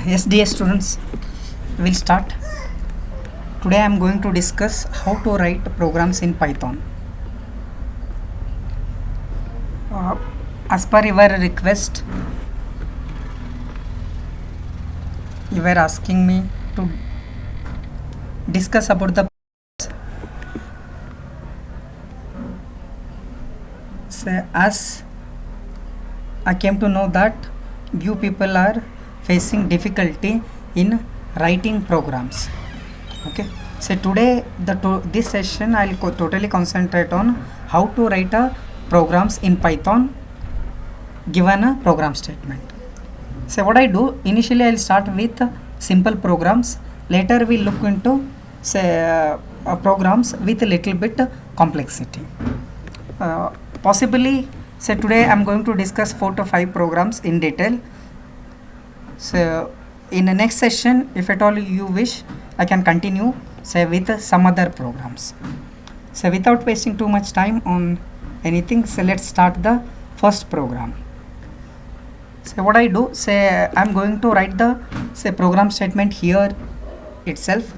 Yes, dear students, we'll start. Today I am going to discuss how to write programs in Python. As per your request, you were asking me to discuss about the as I came to know that you people are facing difficulty in writing programs. Okay, so today this session I'll totally concentrate on how to write a programs in Python given a program statement. So what I do, initially I'll start with simple programs. Later we look into programs with a little bit complexity. Possibly, so today I'm going to discuss 4 to 5 programs in detail. So in the next session, if at all you wish, I can continue say with some other programs. So without wasting too much time on anything, so let's start the first program. So what I do, say I'm going to write the program statement here itself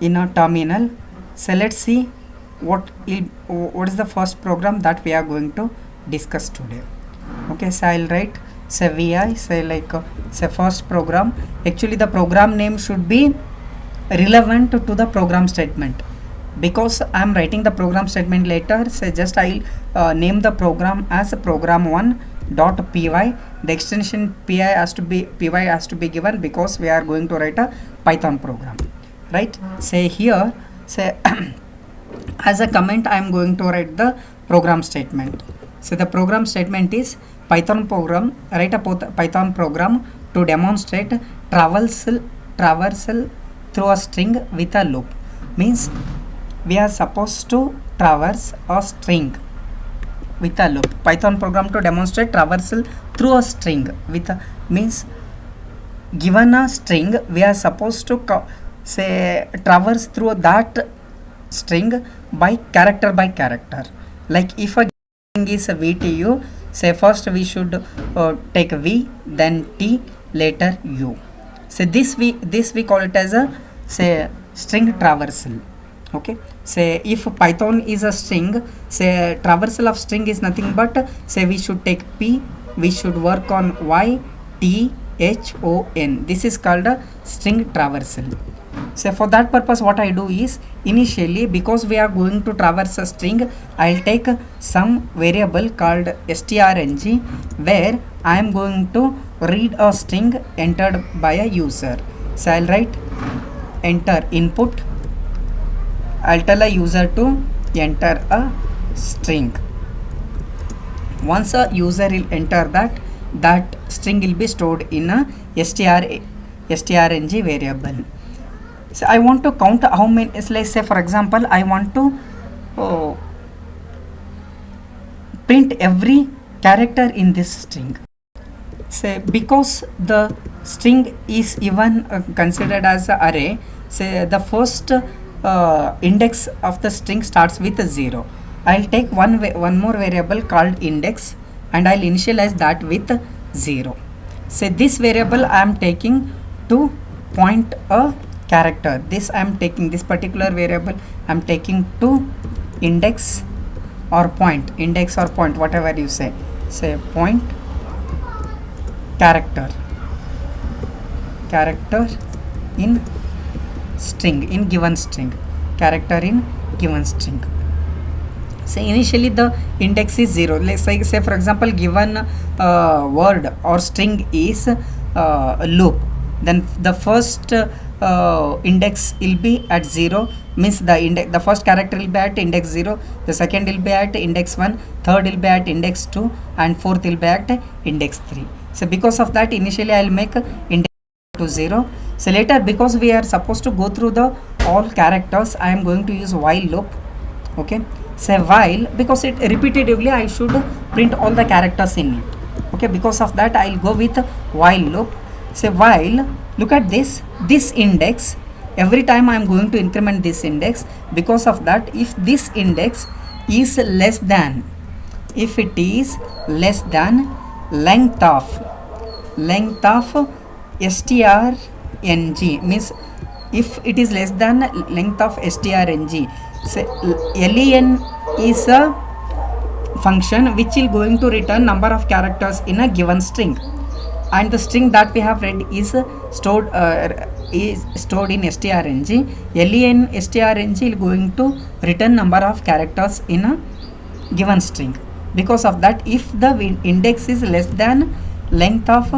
in a terminal. So let's see what is the first program that we are going to discuss today. Okay, so I'll write say vi, say like say first program. Actually the program name should be relevant to the program statement, because I am writing the program statement later. So just I'll name the program as program1.py. the extension py has to be given because we are going to write a Python program, right? Say here, say as a comment I am going to write the program statement. So the program statement is Python program, write a Python program to demonstrate traversal through a string with a loop. Means we are supposed to traverse a string with a loop. Python program to demonstrate traversal through a string with a, means given a string we are supposed to say traverse through that string by character. Like if a string is a VTU, say first we should take V, then T, later U. So this we call it as a say string traversal. Okay, say if Python is a string, say traversal of string is nothing but say we should take P, we should work on Y, T, H, O, N. This is called a string traversal. So for that purpose what I do is, initially because we are going to traverse a string, I'll take some variable called strng, where I am going to read a string entered by a user. So I'll write enter input. I'll tell a user to enter a string. Once a user will enter that string will be stored in a strng variable. So I want to count how many, let's say for example I want to print every character in this string. Say because the string is even considered as an array, say the first index of the string starts with a 0. I'll take one more variable called index and I'll initialize that with 0. Say this variable I am taking to point a character. This I am taking, this particular variable I am taking to index or point, whatever you say point character in string, in given string, character in given string. So initially the index is 0. Let's say for example given word or string is loop, then the first index will be at 0, means the first character will be at index 0, the second will be at index 1, third will be at index 2, and fourth will be at index 3. So because of that initially I will make index to 0. So later, because we are supposed to go through the all characters, I am going to use while loop. Okay, say while, because it repetitively I should print all the characters in it. Okay, because of that I will go with while loop. Say while, look at this index, every time I am going to increment this index. Because of that, if this index is less than length length of strng, means if it is less than length of strng, say len is a function which is going to return number of characters in a given string, and the string that we have read is stored in strng. len strng is going to return number of characters in a given string. Because of that, if the index is less than length of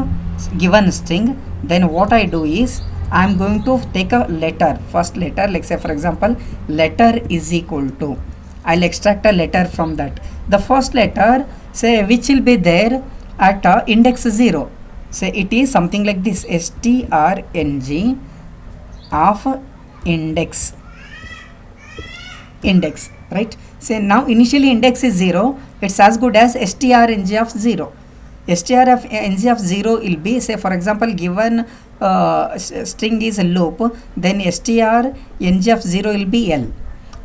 given string, then what I do is I am going to take a letter, first letter, like say for example letter is equal to, I'll extract a letter from that. The first letter, say, which will be there at index 0, say it is something like this, strng of index, right? Say now initially index is 0, it's as good as strng of 0. strng of 0 will be, say for example given string is a loop, then strng of 0 will be L,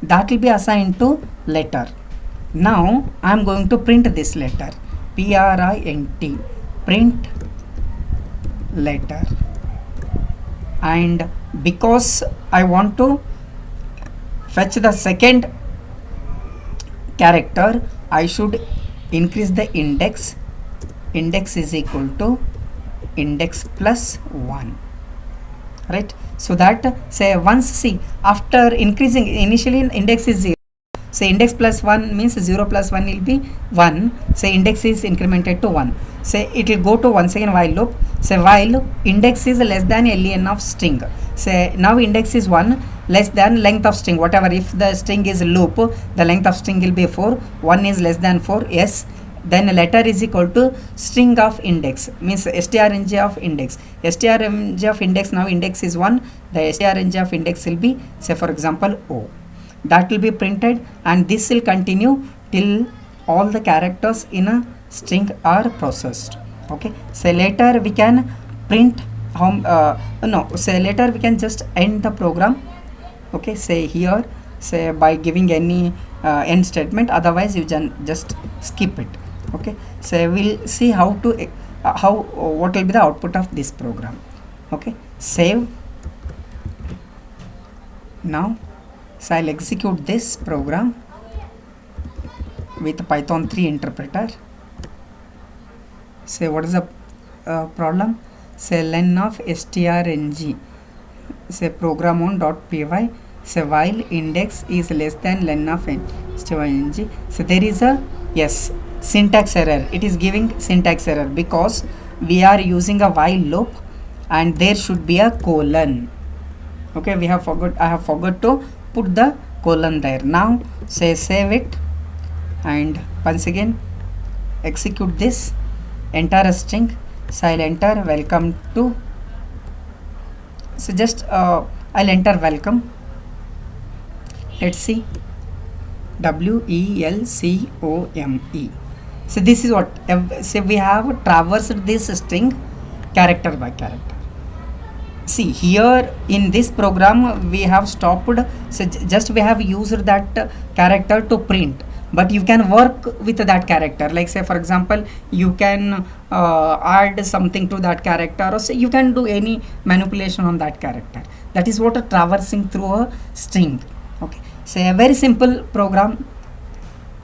that will be assigned to letter. Now I am going to print this letter, print, print letter, and because I want to fetch the second character, I should increase the index. Index is equal to index plus 1, right? So that, say once, see, after increasing, initially index is 0, say index plus 1 means 0 plus 1 will be 1, say index is incremented to 1, say it will go to once again while loop, say while index is less than len of string, say now index is 1 less than length of string, whatever, if the string is loop, the length of string will be 4, 1 is less than 4, yes, then letter is equal to string of index, means strng of index. Strng of index, now index is 1, the strng of index will be, say for example O, that will be printed, and this will continue till all the characters in a string are processed. Okay, so later we can print say later we can just end the program. Okay, say here, say by giving any end statement, otherwise you just skip it. Okay, so we'll see how to what will be the output of this program. Okay, save. Now, so I'll execute this program with Python 3 interpreter. Say what is the problem? Say len of strng, say program1.py, say while index is less than len of strng. So there is a, yes, syntax error. It is giving syntax error because we are using a while loop and there should be a colon. Okay, I have forgot to put the colon there. Now say save it and once again execute this, enter a string, so I'll enter welcome to, so just I'll enter welcome, let's see, welcome. So this is what, say we have traversed this string character by character. See here in this program we have stopped, so just we have used that character to print, but you can work with that character, like say for example you can add something to that character, or say you can do any manipulation on that character. That is what a traversing through a string. Okay, so a very simple program.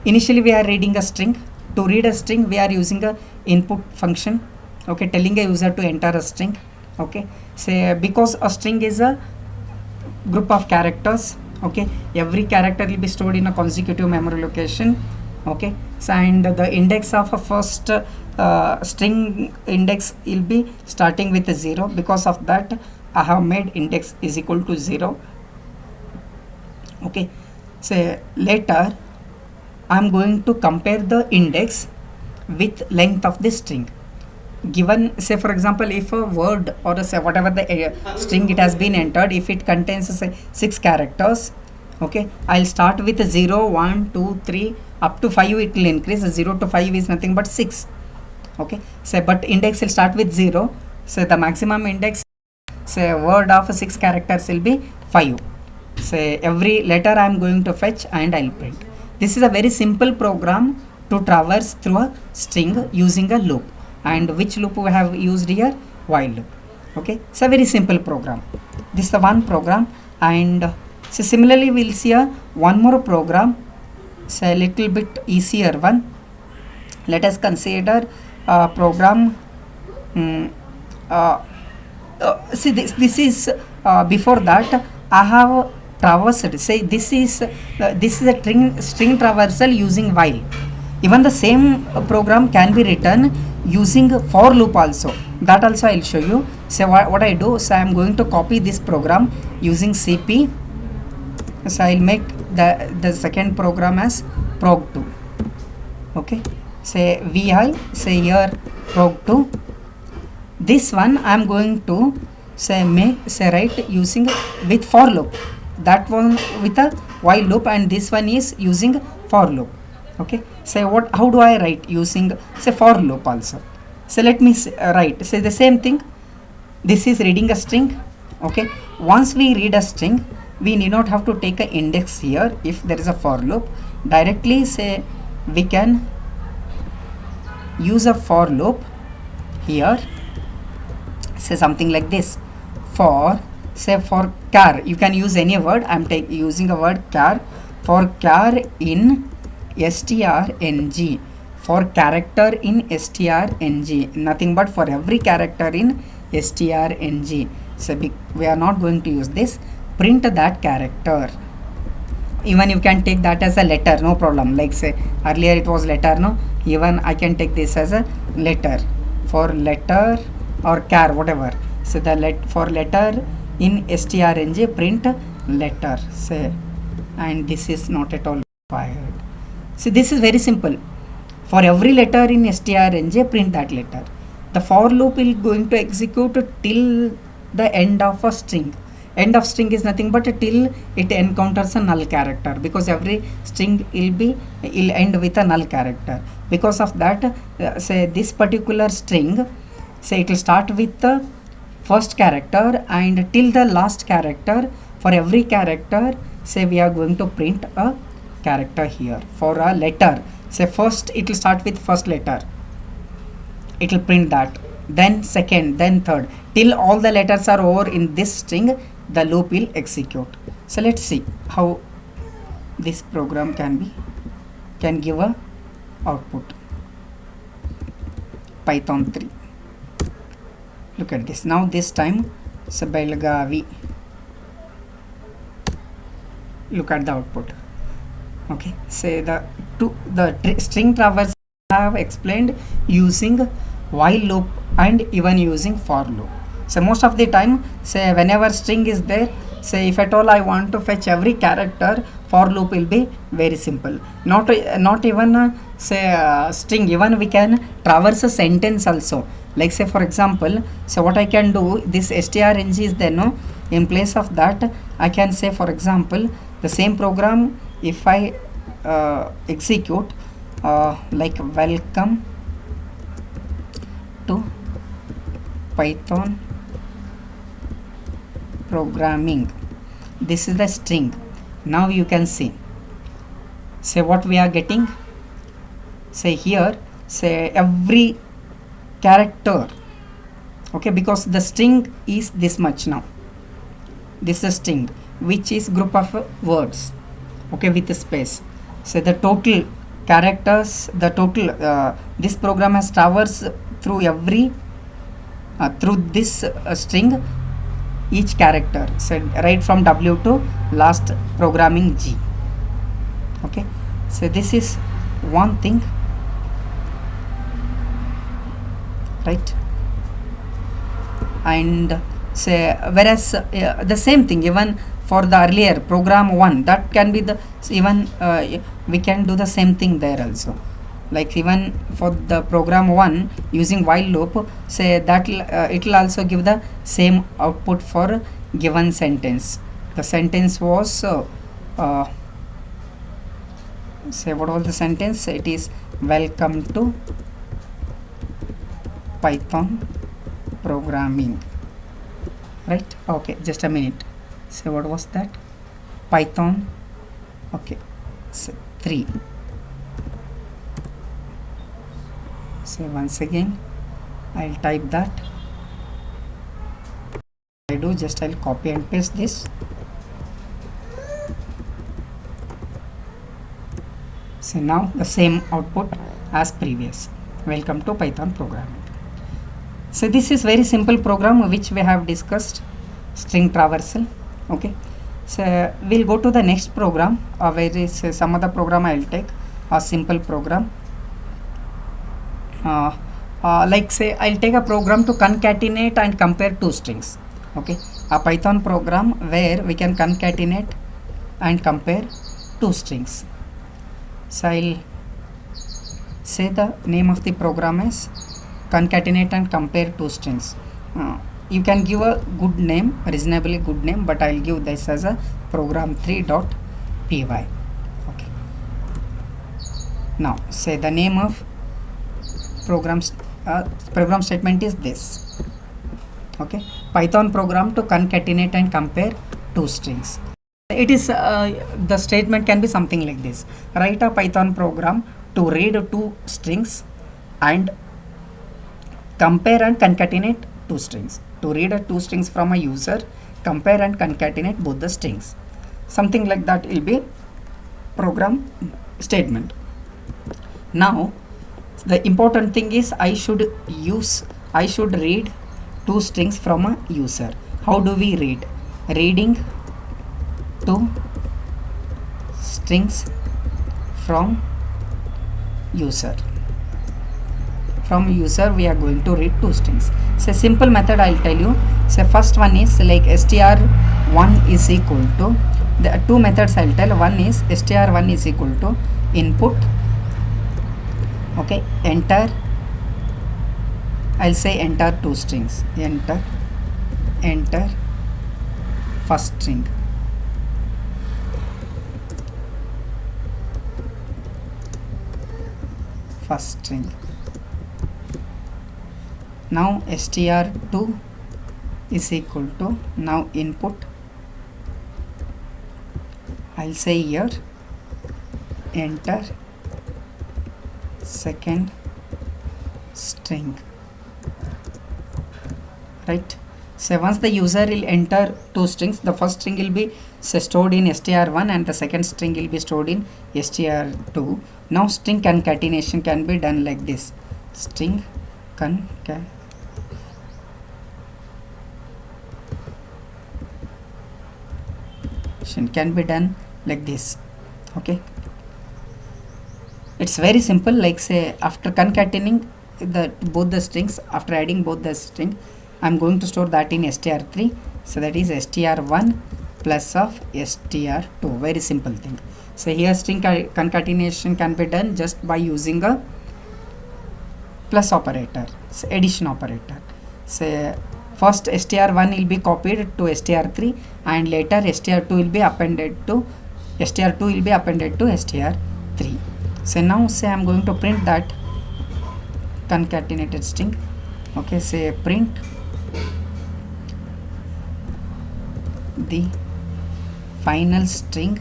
Initially we are reading a string. To read a string we are using a input function, okay, telling a user to enter a string. Okay, say because a string is a group of characters, okay, every character will be stored in a consecutive memory location. Okay, so and the index of a first string index will be starting with a 0. Because of that I have made index is equal to 0. Okay, say later I am going to compare the index with length of the string. Given, say for example, if a word or a, say whatever the string it has been entered, if it contains say 6 characters, okay, I'll start with 0, 1, 2, 3 up to 5. It will increase. 0 to 5 is nothing but 6. Okay, say but index will start with 0. So the maximum index, say a word of 6 characters will be 5. Say every letter I am going to fetch and I'll print. This is a very simple program to traverse through a string using a loop. and which loop we have used here? While loop. Okay, it's a very simple program. This is the one program, and so similarly we'll see a one more program, so a little bit easier one. Let us consider program. See, this is before that I have traversed. Say this is a string traversal using while. Even the same program can be written using for loop also. That also I'll show you. So what I do, so I'm going to copy this program using CP. So I'll make the second program as prog2. Okay, say vi, say here prog2. This one I'm going to say write using with for loop. That one with a while loop, and this one is using for loop. Okay, say how do I write using say for loop also? So let me write, say the same thing. This is reading a string. Okay, once we read a string, we need not have to take an index here. If there is a for loop, directly say we can use a for loop here. Say something like this, for say for char, you can use any word. I'm using a word char. For char in strng, for character in strng, nothing but for every character in strng. So we are not going to use this. Print that character. Even you can take that as a letter, no problem. Like say earlier it was letter, no, even I can take this as a letter. For letter or char, whatever. So the for letter in strng, print letter, say, and this is not at all required. See, this is very simple. For every letter in strng, print that letter. The for loop will going to execute till the end of a string. End of string is nothing but till it encounters a null character, because every string will end with a null character. Because of that, say this particular string, say it will start with the first character and till the last character. For every character, say we are going to print a character here. For a letter, say first it will start with first letter, it will print that, then second, then third, till all the letters are over in this string, the loop will execute. So let's see how this program can give a output. Python 3. Look at this. Now this time, so Belgavi. Look at the output. Okay, say the string traversal I have explained using while loop and even using for loop. So most of the time, say whenever string is there, say if at all I want to fetch every character, for loop will be very simple. Not even say string, even we can traverse a sentence also. Like say for example, so what I can do, this strng is there, no, in place of that I can say for example the same program, if I execute like welcome to Python programming, this is the string. Now you can see, say what we are getting, say here, say every character, okay, because the string is this much. Now this is a string which is group of words, okay, with a space. So the total characters, the total this program has traversed through every through this string, each character, so right from W to last programming G. Okay, so this is one thing, right? And say whereas the same thing even for the earlier program 1, that can be the even we can do the same thing there also. Like even for the program 1 using while loop, say that it will also give the same output for given sentence. The sentence was say what was the sentence? It is welcome to Python programming, right? Okay, just a minute. So what was that? Python, okay, so 3. So once again, I'll type that. I'll copy and paste this. So now the same output as previous. Welcome to Python programming. So this is very simple program which we have discussed, string traversal. Okay, so we'll go to the next program, where is some other program I'll take, a simple program. Like say I'll take a program to concatenate and compare two strings. Okay, a Python program where we can concatenate and compare two strings. So I'll say the name of the program is concatenate and compare two strings. You can give a good name, reasonably good name, but I'll give this as a program3.py. Okay, now say the name of program statement is this. Okay, Python program to concatenate and compare two strings. It is the statement can be something like this: write a Python program to read two strings and compare and concatenate two strings. To read two strings from a user, compare and concatenate both the strings. Something like that will be program statement. Now the important thing is I should read two strings from a user. How do we read? Reading two strings from user. From user we are going to read two strings. So simple method I'll tell you. So first one is like str1 is equal to, the two methods I'll tell. One is str1 is equal to input. Okay, enter, I'll say enter two strings, enter first string, now str2 is equal to, now input, I'll say here enter second string, right? So once the user will enter two strings, the first string will be stored in str1 and the second string will be stored in str2. Now string concatenation can be done like this. String concatenation can be done like this. Okay, it's very simple. Like say after concatenating both the strings, after adding both the string, I'm going to store that in str3. So that is str1 plus of str2. Very simple thing. So here string concatenation can be done just by using a plus operator, so addition operator. So first str1 will be copied to str3 and later str2 will be appended to str3. So now say I'm going to print that concatenated string. Okay, say print the final string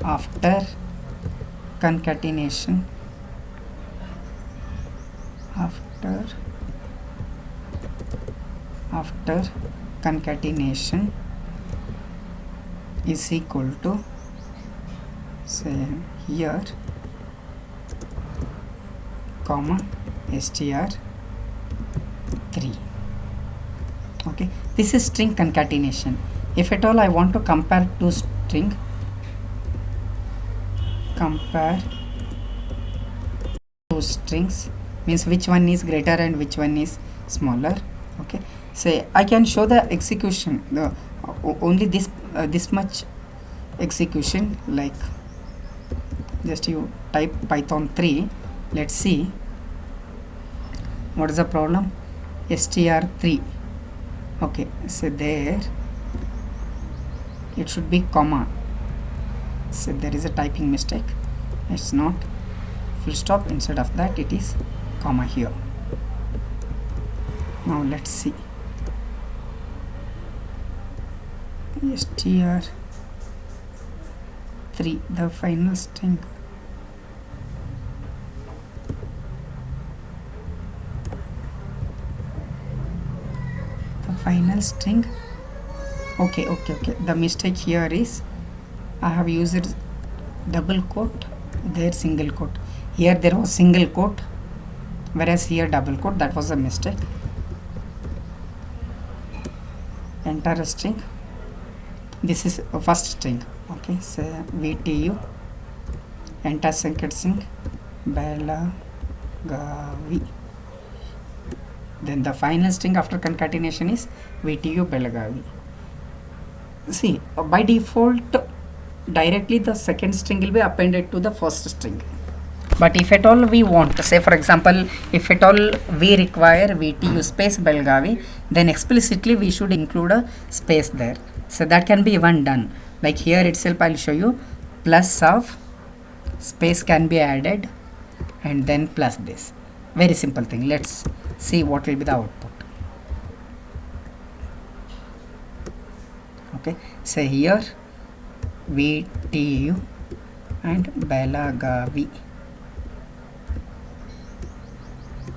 after concatenation is equal to, say here, comma str3. Okay, this is string concatenation. If at all I want to compare two strings, means which one is greater and which one is smaller. Okay, say I can show the execution, only this much execution. Like just you type python 3, let's see what is the problem. str3. Okay, so there it should be comma. So there is a typing mistake, it's not full stop, instead of that it is comma here. Now let's see. str3, the final string. final string. Okay, the mistake here is I have used double quote, there single quote. Here there was single quote, whereas here double quote. That was a mistake. Enter a string. This is a first string. Okay, so VTU, enter second string, Belagavi. Then the final string after concatenation is VTU Belagavi. See, by default, directly the second string will be appended to the first string. But if at all we want, say for example, if at all we require VTU space Belagavi, then explicitly we should include a space there. So that can be even done. Like here itself I'll show you, plus of space can be added and then plus this. Very simple thing. Let's see what will be the output. Okay, so here VTU and Belagavi.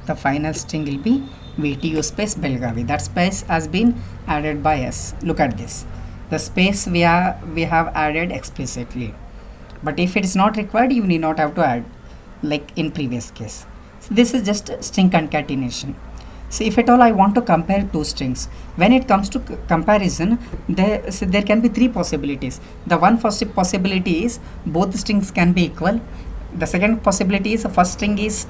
The final string will be VTU space Belagavi. That space has been added by us. Look at this. The space we have added explicitly. But if it is not required, you need not have to add, like in previous case. So this is just string concatenation. So if at all I want to compare two strings, when it comes to comparison, there can be three possibilities. The one first possibility is both the strings can be equal. The second possibility is the first string is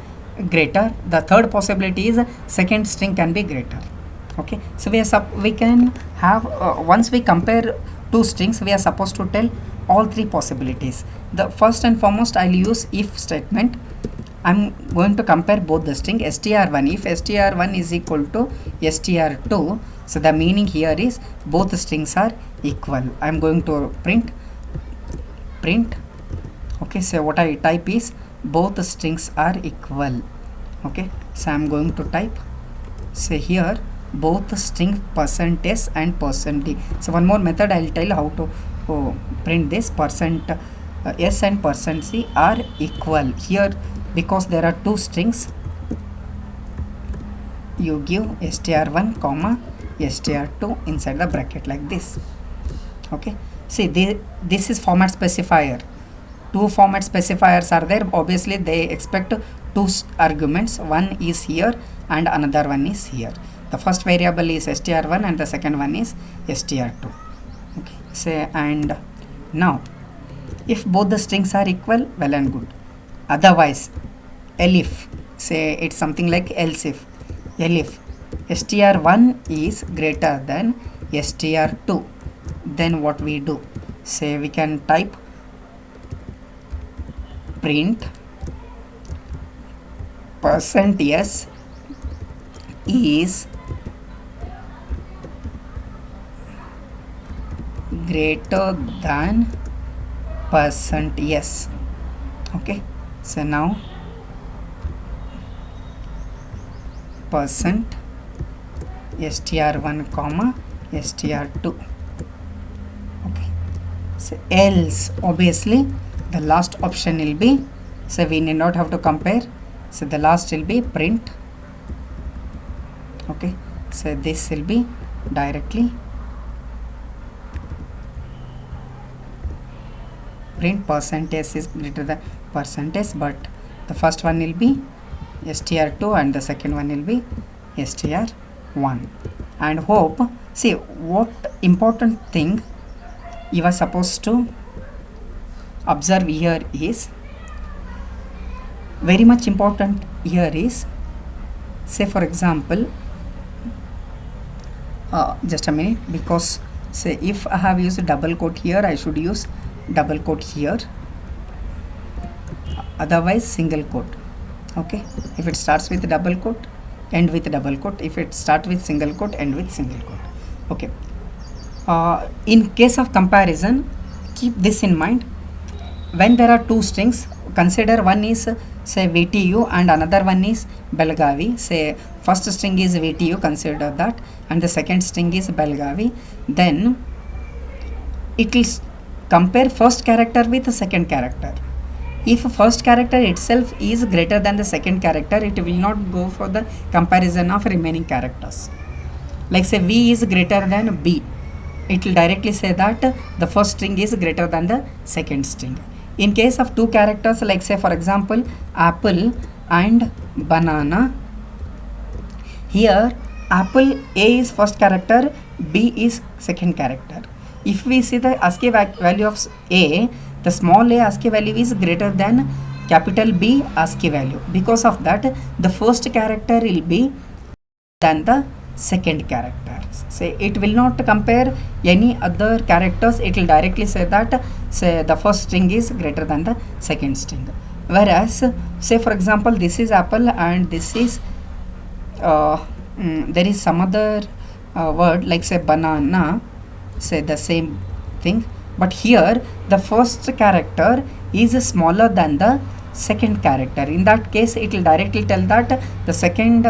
greater. The third possibility is second string can be greater. Okay, so we can have once we compare two strings, we are supposed to tell all three possibilities. The first and foremost, I'll use if statement. I'm going to compare both the string str1. If str1 is equal to str2, so the meaning here is both the strings are equal. I'm going to print. Okay, so what I type is both the strings are equal. Okay, so I'm going to type, say here both the string %s and %d. So one more method I'll tell how to print this. %s and %c are equal. Here because there are two strings, you give str1 comma str2 inside the bracket like this. Okay, see this is format specifier. Two format specifiers are there. Obviously they expect two arguments. One is here and another one is here. The first variable is str1 and the second one is str2. Okay, say, and now if both the strings are equal, well and good. Otherwise, elif, say it's something like else if str1 is greater than str2, then what we do, say we can type print %s is greater than %s. Okay, so now %str1 comma str2. Okay, so else obviously the last option will be, so we need not have to compare, so the last will be print. Okay, so this will be directly print %s is greater than %s, but the first one will be str2 and the second one will be str1. And hope, see what important thing you are supposed to observe here is, very much important here is, say for example, just a minute, because say if I have used double quote here, I should use double quote here, otherwise single quote. Okay, if it starts with double quote, end with double quote. If it starts with single quote, end with single quote. Okay, in case of comparison, keep this in mind. When there are two strings, consider one is say VTU and another one is Belagavi. Say first string is VTU, consider that, and the second string is Belagavi. Then it will compare first character with the second character. If first character itself is greater than the second character, it will not go for the comparison of remaining characters. like say V is greater than B, it will directly say that the first string is greater than the second string. In case of two characters, like say for example apple and banana, here apple A is first character, B is second character. If we see the ASCII value of A, the small a ASCII value is greater than capital B ASCII value. Because of that, the first character will be than the second character. Say it will not compare any other characters, it will directly say that say the first string is greater than the second string. Whereas say for example this is apple and this is there is some other word like say banana, say the same thing, but here the first character is smaller than the second character. In that case it will directly tell that the second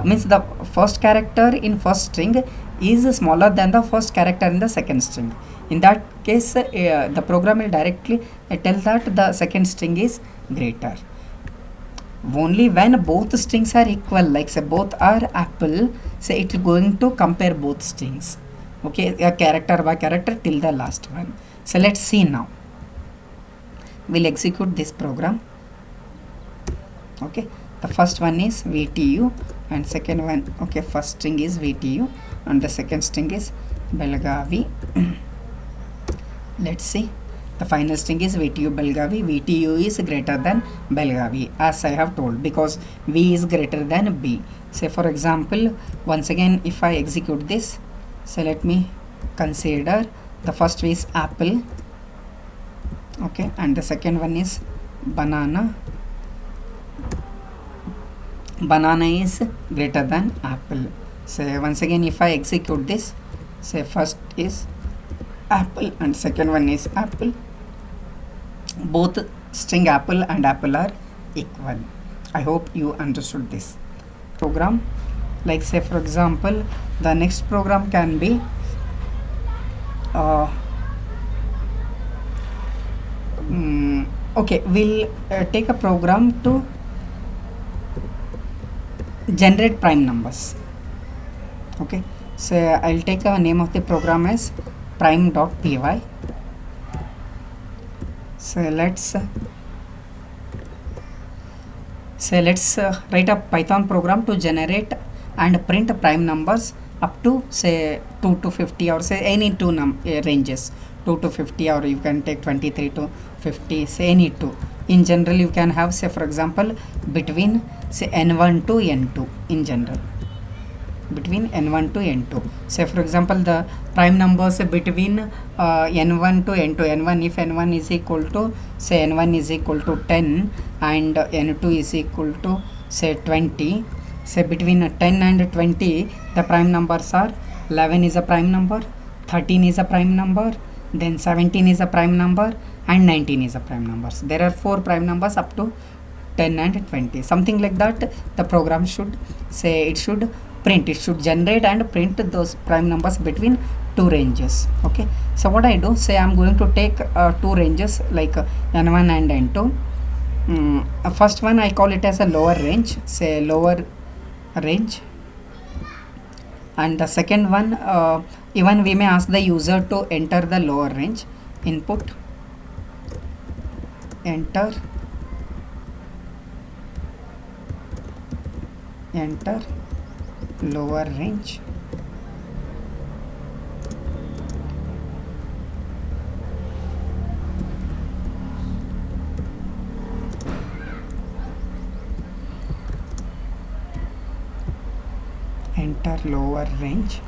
means the first character in first string is smaller than the first character in the second string. In that case the program will directly tell that the second string is greater. Only when both strings are equal, like say both are apple, say it is going to compare both strings, okay, character by character till the last one. So let's see now. We'll execute this program. Okay, the first one is VTU and second one, okay, first string is VTU and the second string is Belgavi. Let's see. The final string is VTU Belgavi. VTU is greater than Belgavi, as I have told, because V is greater than B. Say for example, once again if I execute this, so let me consider the first is apple, okay, and the second one is banana. Banana is greater than apple. So once again if I execute this, say first is apple and second one is apple, both string apple and apple are equal. I hope you understood this program. Like say for example the next program can be okay, we'll take a program to generate prime numbers. Okay, so I'll take a name of the program as prime.py. So let's write a Python program to generate and print prime numbers up to say 2 to 50 or say any two ranges, 2 to 50, or you can take 23 to 50, say any two. In general you can have say for example between say n1 to n2 in general, between n1 to n2. Say for example the prime numbers between n1 to n2, n1 if n1 is equal to say n1 is equal to 10 and n2 is equal to say 20. Say between 10 and 20 the prime numbers are 11 is a prime number, 13 is a prime number, then 17 is a prime number and 19 is a prime numbers. There are 4 prime numbers up to 10 and 20, something like that. The program should say it should print, it should generate and print those prime numbers between two ranges. Okay, so what I do, say I'm going to take two ranges like n1 and n2. First one I call it as a lower range, say lower range, and the second one even we may ask the user to enter the lower range. Input, enter lower range, enter lower range.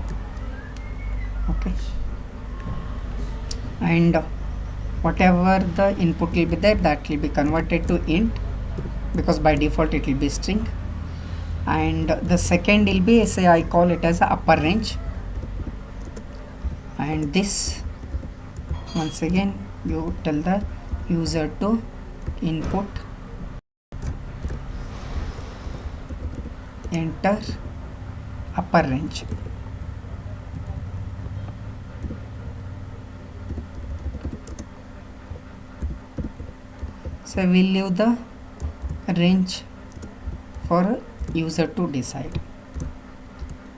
Okay, and whatever the input will be there, that will be converted to int, because by default it will be string. And the second will be, say I call it as a upper range, and this once again you tell the user to input, enter upper range. So we'll leave the range for user to decide.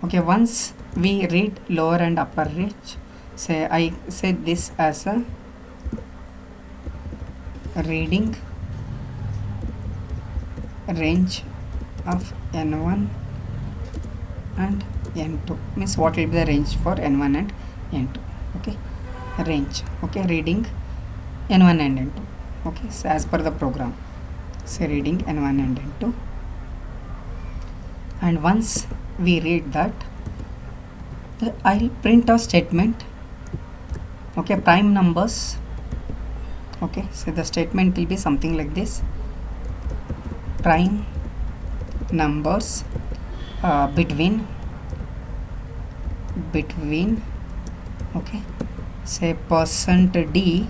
Okay, once we read lower and upper range, say I say this as a reading range of n1 and n2, means what will be the range for n1 and n2. Okay, range. Okay, reading n1 and n2. Okay, so as per the program, say reading n1 and n2, and once we read that, I'll print a statement. Okay, prime numbers. Okay, so the statement will be something like this: prime numbers between okay, say %d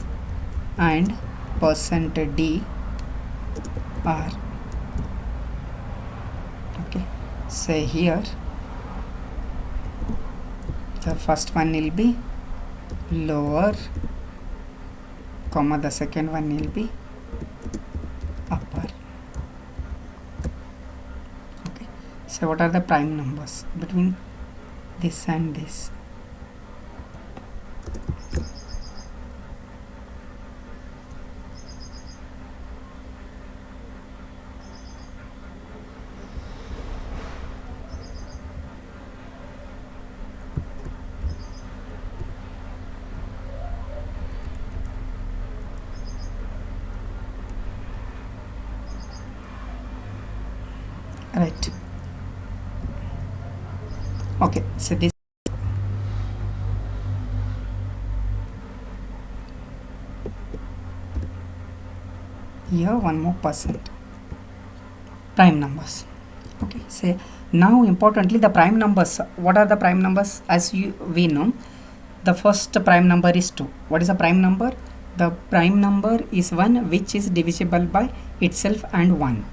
and %d are, okay, say here the first one will be lower, comma, the second one will be upper. Okay, so what are the prime numbers between this and this? Right. Okay, so this here one more percent prime numbers. Okay, say now importantly the prime numbers. What are the prime numbers? As we know, the first prime number is 2. What is a prime number? The prime number is 1 which is divisible by itself and 1.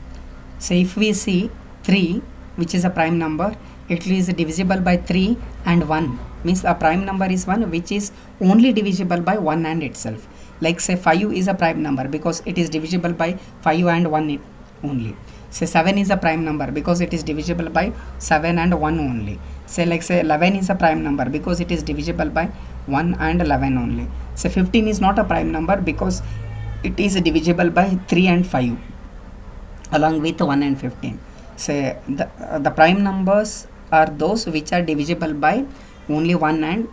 So if we see 3, which is a prime number, it is divisible by 3 and 1, means a prime number is 1 which is only divisible by 1 and itself. Like say 5 is a prime number because it is divisible by 5 and 1 only. Say 7 is a prime number because it is divisible by 7 and 1 only. Say like say 11 is a prime number because it is divisible by 1 and 11 only. Say 15 is not a prime number because it is divisible by 3 and 5 along with 1 and 15. Say the prime numbers are those which are divisible by only 1 and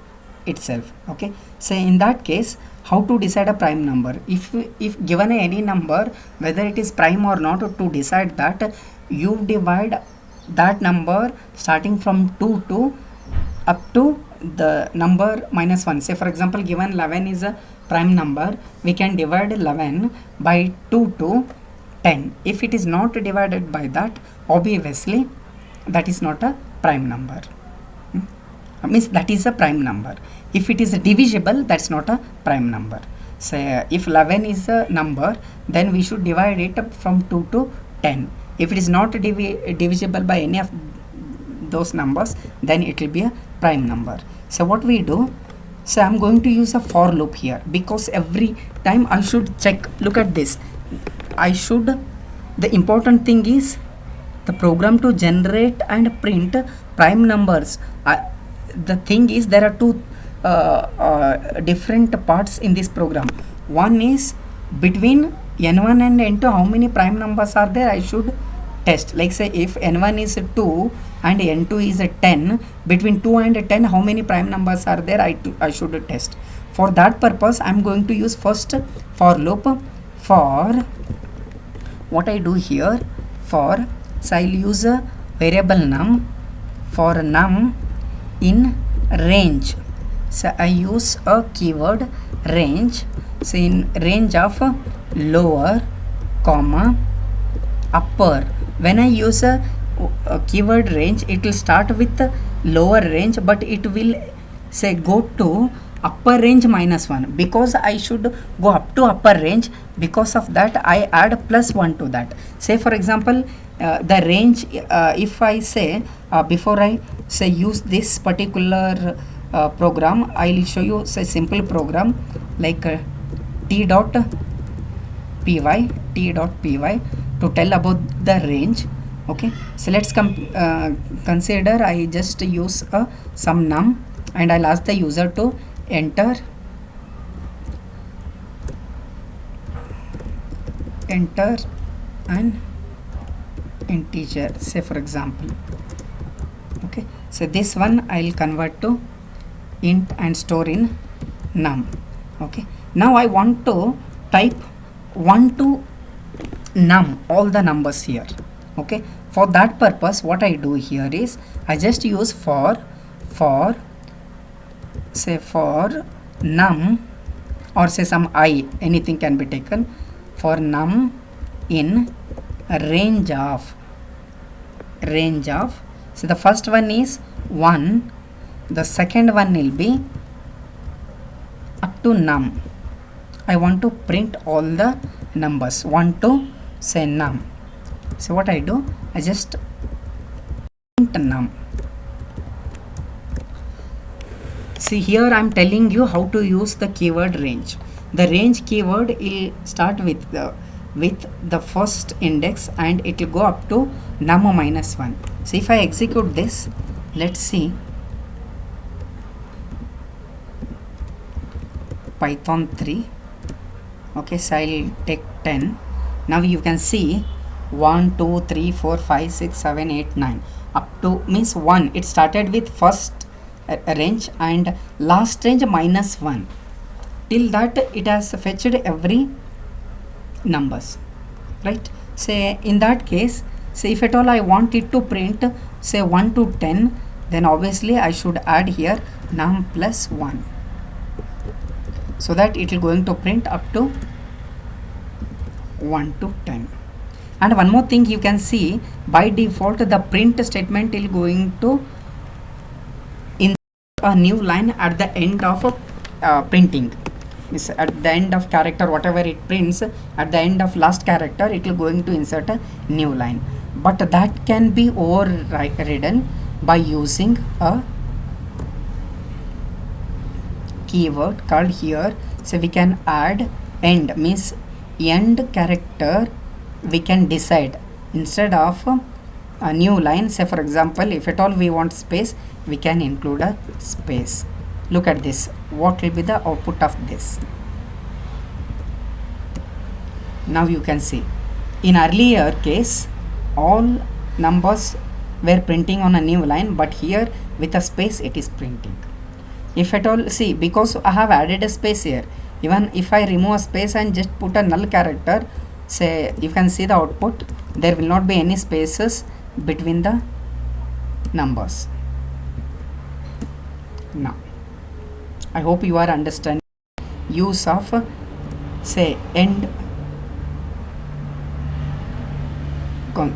itself. Okay, so in that case, how to decide a prime number? If given any number, whether it is prime or not, to decide that, you divide that number starting from 2 to up to the number -1. Say for example, given 11 is a prime number, we can divide 11 by 2 to 10. If it is not divided by that, obviously that is not a prime number. Means that is a prime number. If it is divisible, that's not a prime number. Say if 11 is a number, then we should divide it from 2 to 10. If it is not divisible by any of those numbers, then it will be a prime number. So what we do, so I'm going to use a for loop here, because every time I should check. Look at this. The important thing is the program to generate and print prime numbers. The thing is, there are two different parts in this program. One is between n1 and n2, how many prime numbers are there, I should test. Like say if n1 is 2 and n2 is 10, between 2 and 10 how many prime numbers are there, I should test. For that purpose I am going to use first for loop. For what I do here, for, so I will use a variable num. For num in range, so I use a keyword range. So in range of lower, comma, upper. When I use a keyword range, it will start with lower range, but it will say go to upper range -1, because I should go up to upper range. Because of that I add +1 to that. Say for example, the range, if I say before I say use this particular program, I will show you say simple program like t.py to tell about the range. Okay, so let's consider I just use some num, and I'll ask the user to enter an integer, say for example. Okay, so this one I'll convert to int and store in num. Okay, now I want to type 1 to num, all the numbers here. Okay, for that purpose what I do here is I just use for say for num, or say some I, anything can be taken, for num in range of so the first one is 1, the second one will be up to num. I want to print all the numbers 1 to say num. So what I do, I just print num. See, here I am telling you how to use the keyword range. The range keyword will start with the first index and it will go up to num minus 1. So if I execute this, let's see, Python 3. Okay, so I'll take 10. Now you can see 1 2 3 4 5 6 7 8 9 up to means 1. It started with first range and last range minus 1. Till that it has fetched every numbers, right? Say in that case, say if at all I want it to print say 1 to 10, then obviously I should add here num plus 1, so that it will going to print up to 1 to 10. And one more thing, you can see by default the print statement is going to insert a new line at the end of printing. Means at the end of character, whatever it prints, at the end of last character it will going to insert a new line, but that can be overridden by using a keyword called here. So we can add end, means end character we can decide instead of a new line. Say for example, if at all we want space, we can include a space. Look at this, what will be the output of this? Now you can see in earlier case all numbers were printing on a new line, but here with a space it is printing. If at all, see, because I have added a space here, even if I remove a space and just put a null character, say you can see the output, there will not be any spaces between the numbers. Now I hope you are understanding use of say end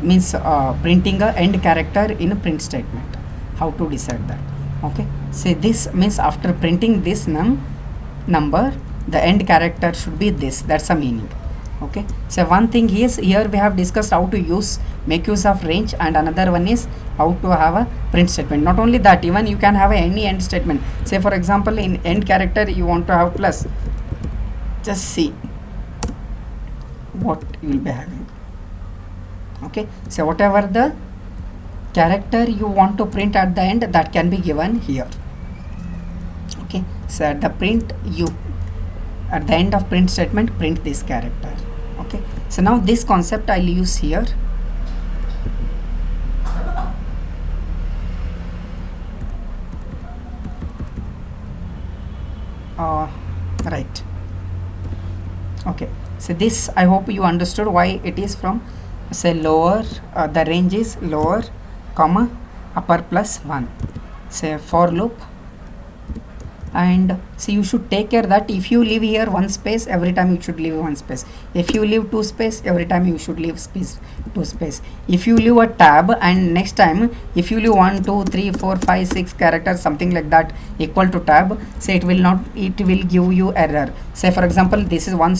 means printing a end character in a print statement, how to decide that. Okay, say this means after printing this number, the end character should be this, that's a meaning. Okay, so one thing is here we have discussed how to make use of range, and another one is how to have a print statement. Not only that, even you can have any end statement. Say for example, in end character you want to have plus, just see what you will be having. Okay, so whatever the character you want to print at the end, that can be given here. Okay, so at the print, you at the end of print statement print this character. Okay, so now this concept I'll use here. Right. Okay, so this I hope you understood why it is from say lower, the range is lower comma upper plus 1, say for loop. And see, you should take care that if you leave here one space, every time you should leave one space. If you leave two space, every time you should leave space, two space. If you leave a tab and next time if you leave 1 2 3 4 5 6 characters, something like that equal to tab, say it will give you error. Say for example, this is one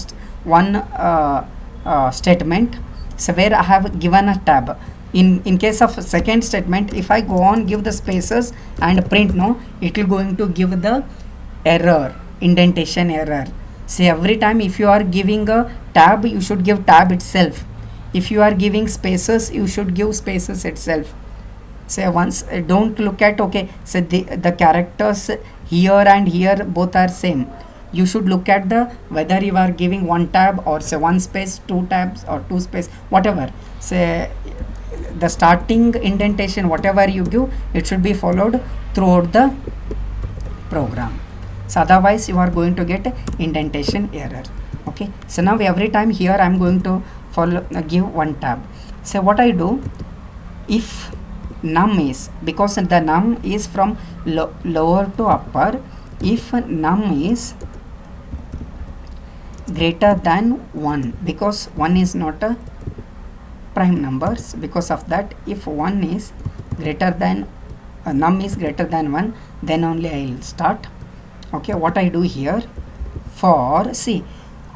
statement, so where I have given a tab. In case of second statement, if I go on give the spaces and print, no, it will going to give the error, indentation error. See, every time if you are giving a tab, you should give tab itself. if you are giving spaces, you should give spaces itself. Say once, don't look at, okay, so the characters here and here both are same. You should look at the whether you are giving one tab or say one space, two tabs or two space, whatever. Say the starting indentation, whatever you give, it should be followed throughout the program. So otherwise you are going to get indentation error. Okay, so now every time here I am going to follow give one tab. So what I do, if num is, because the num is from lower to upper, if num is greater than 1, because 1 is not a prime numbers, because of that, if 1 is greater than num is greater than 1, then only I will start. Okay, what I do here, for, see,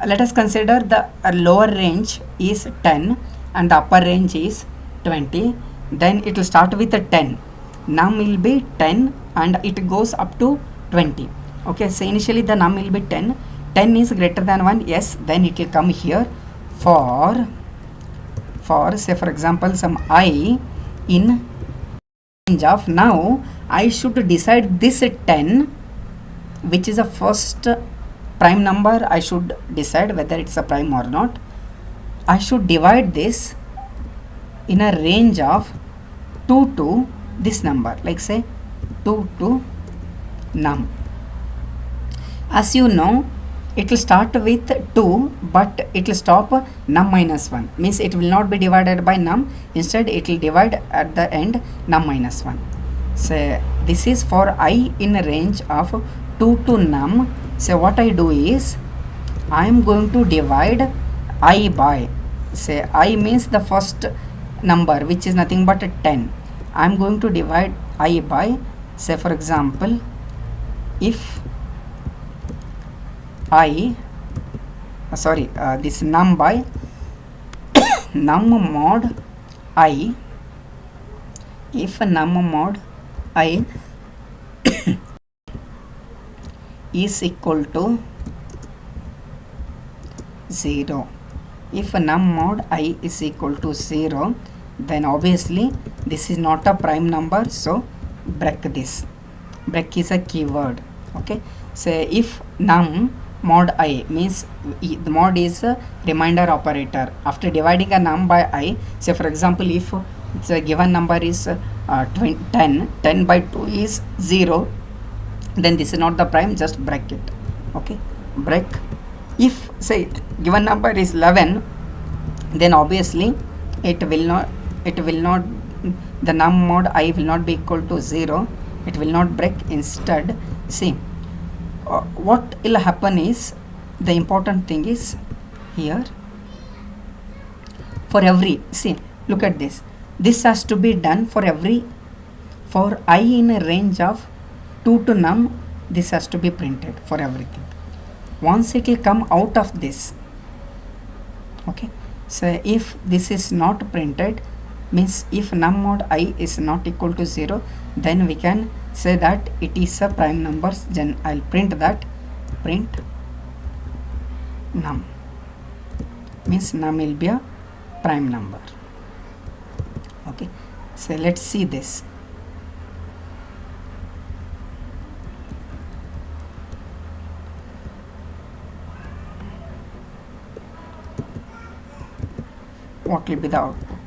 let us consider the lower range is 10 and the upper range is 20, then it will start with a 10. Num will be 10 and it goes up to 20. Okay, so initially the num will be 10. 10 is greater than 1, yes, then it will come here for say for example some I in range of, now I should decide this 10, which is the first prime number. I should decide whether it's a prime or not. I should divide this in a range of 2 to this number, like say 2 to num. As you know, it will start with 2 but it will stop num minus 1, means it will not be divided by num, instead it will divide at the end num minus 1. So this is for I in a range of 2 to num. So what I do is, I am going to divide I by, say I means the first number which is nothing but 10. I am going to divide I by, say for example, if I this num by num mod I, if num mod I is equal to 0. If num mod I is equal to 0, then obviously this is not a prime number, so break this. Break is a keyword. Okay, so if num mod I means the mod is a remainder operator. After dividing a num by I, say for example, if the given number is 10, 10 by 2 is 0, then this is not the prime, just break it. Okay, break. If say given number is 11, then obviously it will not the num mod I will not be equal to 0, it will not break. Instead, see, what will happen is, the important thing is here, for every, see, look at this, this has to be done for every, for I in a range of 2 to num, this has to be printed for everything. Once it will come out of this, okay, so if this is not printed, means if num mod I is not equal to 0, then we can say that it is a prime number. Then I'll print that, print num, means num will be a prime number. Okay, so let's see this. What will be the output?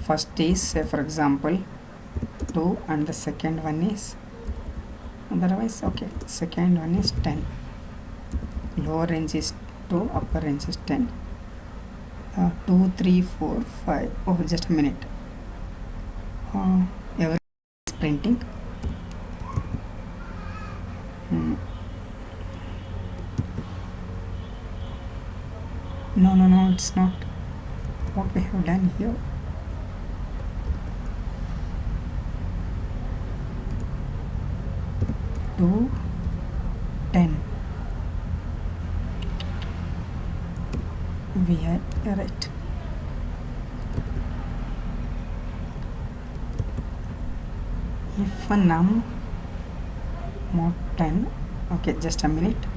First is, say for example, 2 and the second one is, otherwise, okay, second one is 10. Lower range is 2, upper range is 10. 2, 3, 4, 5. Oh, just a minute. Everything is printing. No, it's not. What we have done here. To 10. We are right. If num mod 10. Okay, just a minute.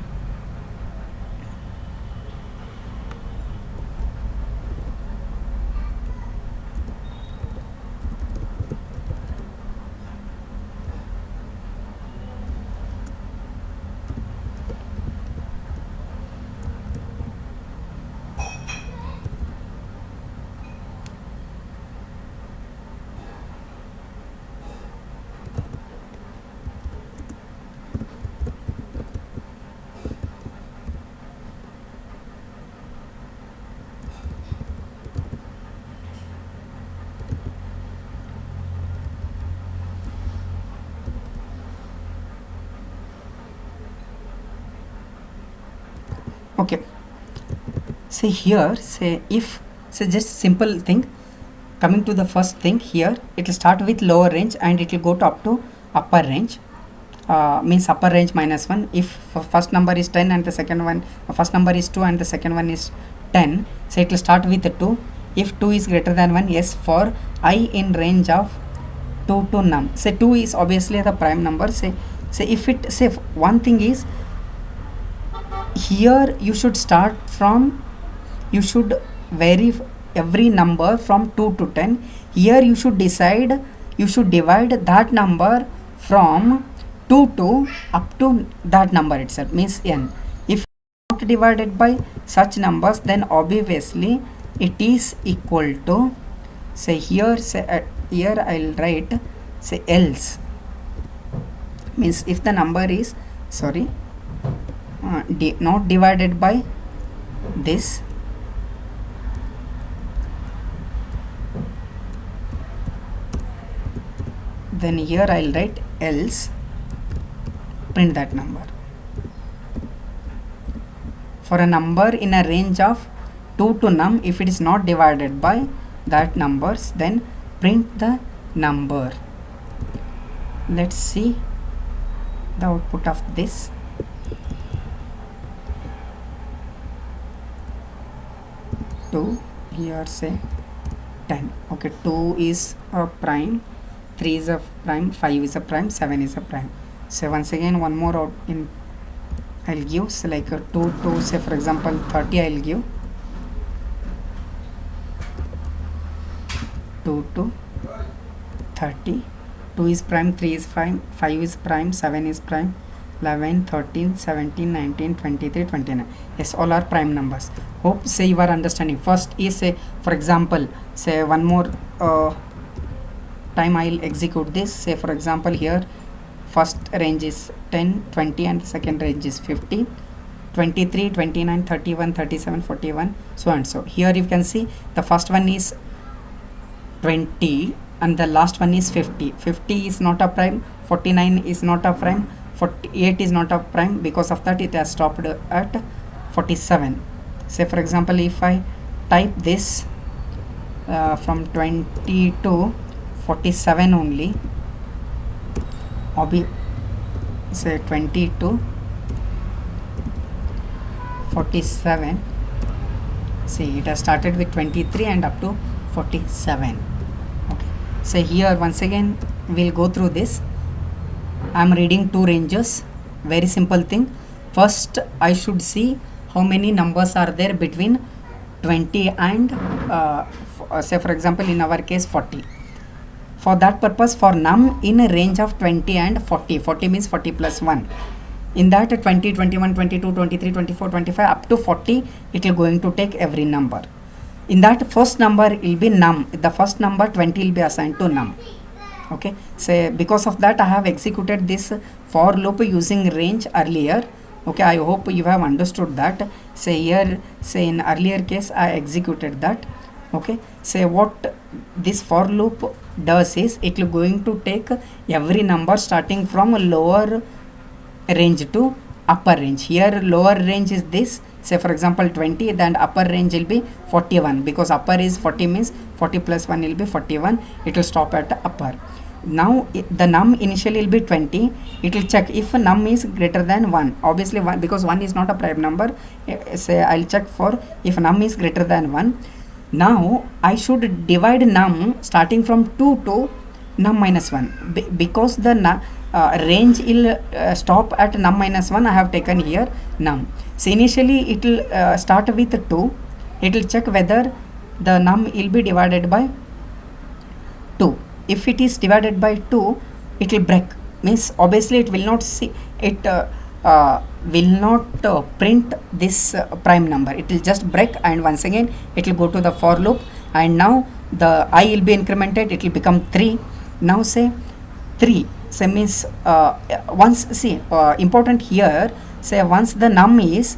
Okay, say here, say if, say just simple thing, coming to the first thing here, it will start with lower range and it will go to up to upper range, means upper range -1. If first number is 10 and the second one, first number is 2 and the second one is 10, so it will start with the 2. If 2 is greater than 1, yes, for I in range of 2 to num, say 2 is obviously the prime number. Say if it, say one thing is, here you should start from, you should vary every number from 2 to 10. Here you should decide, you should divide that number from 2 to up to that number itself, means n. If not divided by such numbers, then obviously it is equal to, say here, say here I'll write, say else, means if the number is, sorry, not divided by this, then here I'll write else, print that number. For a number in a range of 2 to num, if it is not divided by that numbers, then print the number. Let's see the output of this. Two, here say 10. Okay, 2 is a prime, 3 is a prime, 5 is a prime, 7 is a prime. So once again, one more out in I'll give, so like a 2 to, say for example 30, I'll give 2 to 30. 2 is prime, 3 is prime, 5 is prime, 7 is prime, 11, 13, 17, 19, 23, 29. Yes, all are prime numbers. Hope say you are understanding. First is, say for example, say one more time I'll execute this. Say for example, here first range is 10, 20 and second range is 50, 23, 29, 31, 37, 41, so and so. Here you can see the first one is 20 and the last one is 50. 50 is not a prime, 49 is not a prime, 48 is not a prime. Because of that, it has stopped at 47. Say for example, if I type this from 20 to 47 only, say 20 to 47, see it has started with 23 and up to 47. Okay, so here once again we'll go through this. I'm reading two ranges, very simple thing. First I should see how many numbers are there between 20 and say for example in our case 40. For that purpose, for num in a range of 20 and 40, 40 means 40 plus 1. In that 20, 21, 22, 23, 24, 25 up to 40, it will going to take every number. In that first number will be num, the first number 20 will be assigned to num. Okay, so because of that I have executed this for loop using range earlier. Okay, I hope you have understood that. Say here, say in earlier case I executed that. Okay, say what this for loop does is it will going to take every number starting from a lower range to upper range. Here lower range is this, say for example 20, then upper range will be 41, because upper is 40 means 40 plus 1 will be 41. It will stop at upper. Now the num initially will be 20. It will check if num is greater than 1. Obviously 1, because 1 is not a prime number. Say I'll check for if num is greater than 1. Now I should divide num starting from 2 to num minus 1, because the range will stop at num minus 1. I have taken here num. So initially it will start with 2. It will check whether the num will be divided by 2. If it is divided by 2, it will break, means obviously it will not see it will not print this prime number. It will just break, and once again it will go to the for loop, and now the I will be incremented. It will become 3. Now say 3, say means once, see important here, say once the num is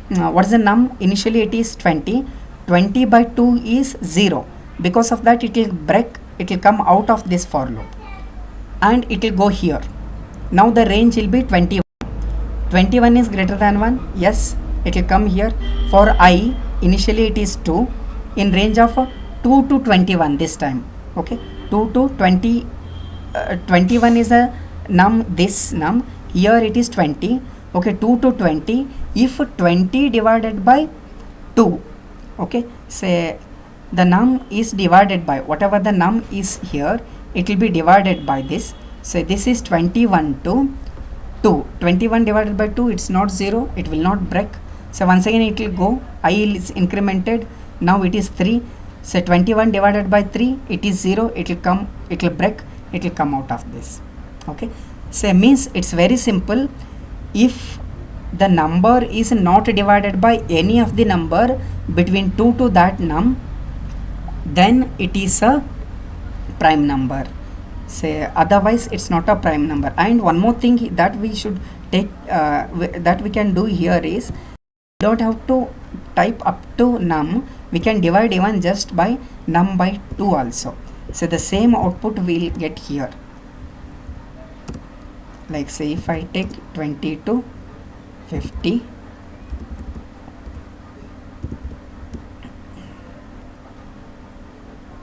what is the num? Initially it is 20. 20 by 2 is 0. Because of that it will break, it will come out of this for loop and it will go here. Now the range will be 21. 21 is greater than 1. Yes, it will come here. For I, initially it is 2, in range of 2 to 21 this time. Okay, 2 to 20. 21 is a num, this num. Here it is 20. Okay, 2 to 20. If 20 divided by 2, okay, say the num is divided by whatever the num is here, it will be divided by this. Say this is 21 to 2. 21 divided by 2, it's not 0, it will not break. So once again it will go, I is incremented, now it is 3. So 21 divided by 3, it is 0, it will come, it will break, it will come out of this. Okay, so means it's very simple. If the number is not divided by any of the number between 2 to that num, then it is a prime number. Say otherwise it's not a prime number. And one more thing that we should take that we can do here is, don't have to type up to num, we can divide even just by num by 2 also. So the same output we'll get here. Like say if I take 20 to 50,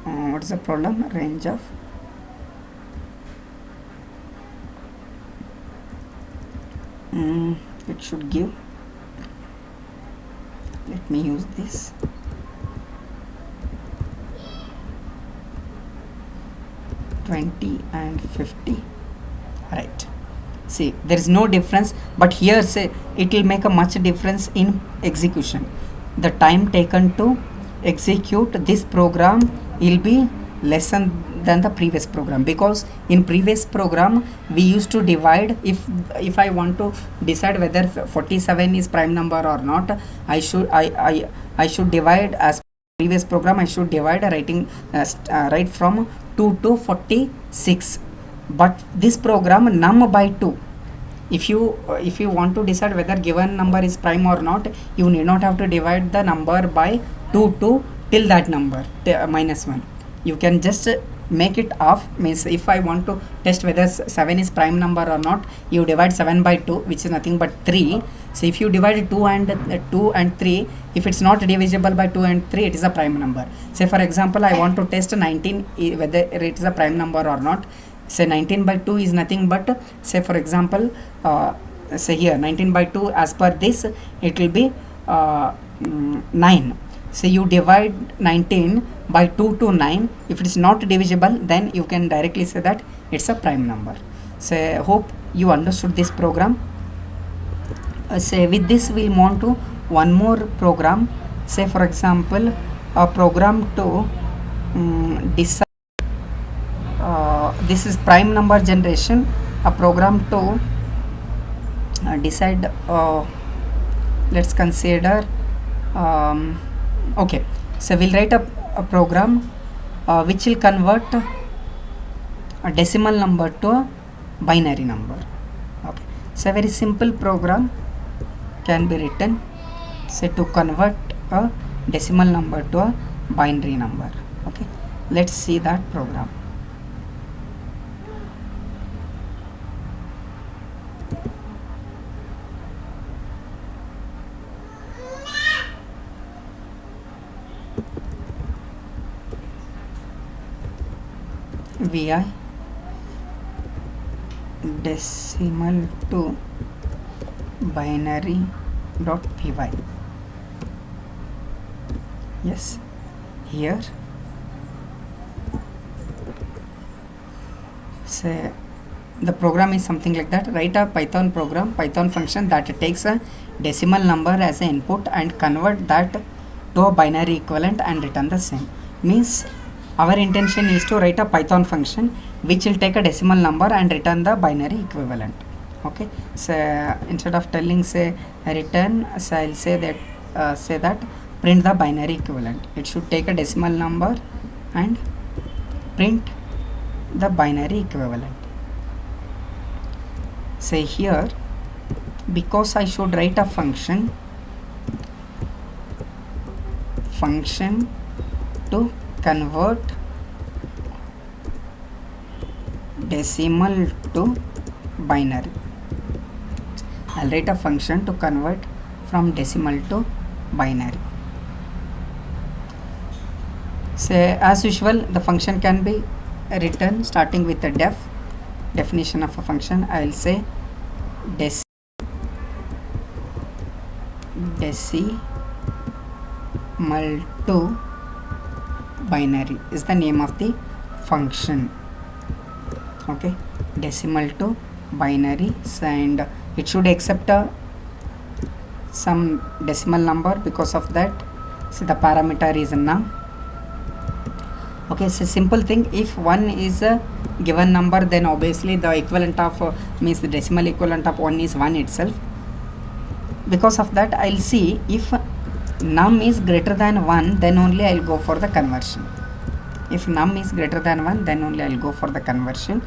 what is the problem? Range of it should give, let me use this, $20 and $50, right? See, there is no difference, but here say it will make a much difference in execution. The time taken to execute this program will be less than the previous program, because in previous program we used to divide. If I want to decide whether 47 is prime number or not, I should divide, as previous program I should divide writing right from 2 to 46. But this program num by 2, if you want to decide whether given number is prime or not, you need not have to divide the number by 2 to till that number minus 1. You can just make it off, means if I want to test whether 7 is prime number or not, you divide 7 by 2, which is nothing but 3. So if you divide 2 and 3, if it's not divisible by 2 and 3, it is a prime number. Say for example I want to test 19 whether it is a prime number or not. Say 19 by 2 is nothing but, say for example say here 19 by 2, as per this it will be 9. So you divide 19 by 2 to 9. If it is not divisible, then you can directly say that it's a prime number. So I hope you understood this program. Say with this we'll move on to one more program. Say for example a program to decide, this is prime number generation, a program to decide, let's consider okay, so we'll write a program which will convert a decimal number to a binary number. Okay, so a very simple program can be written, say to convert a decimal number to a binary number. Okay, let's see that program. vi decimal to binary dot py. Yes, here say the program is something like that. Write a Python program, Python function that takes a decimal number as an input and convert that to a binary equivalent and return the same. Means our intention is to write a Python function which will take a decimal number and return the binary equivalent. Okay, so instead of telling say return, so I'll say that print the binary equivalent. It should take a decimal number and print the binary equivalent. Say here, because I should write a function to convert decimal to binary. I'll write a function to convert from decimal to binary. Say as usual, the function can be written starting with a definition of a function. I'll say decimal to binary is the name of the function. Okay, decimal to binary, and it should accept some decimal number. Because of that, so the parameter is num. Okay, so simple thing, if 1 is a given number, then obviously the equivalent of means the decimal equivalent of 1 is 1 itself. Because of that, I'll see if num is greater than 1, then only I'll go for the conversion. If num is greater than 1, then only I'll go for the conversion.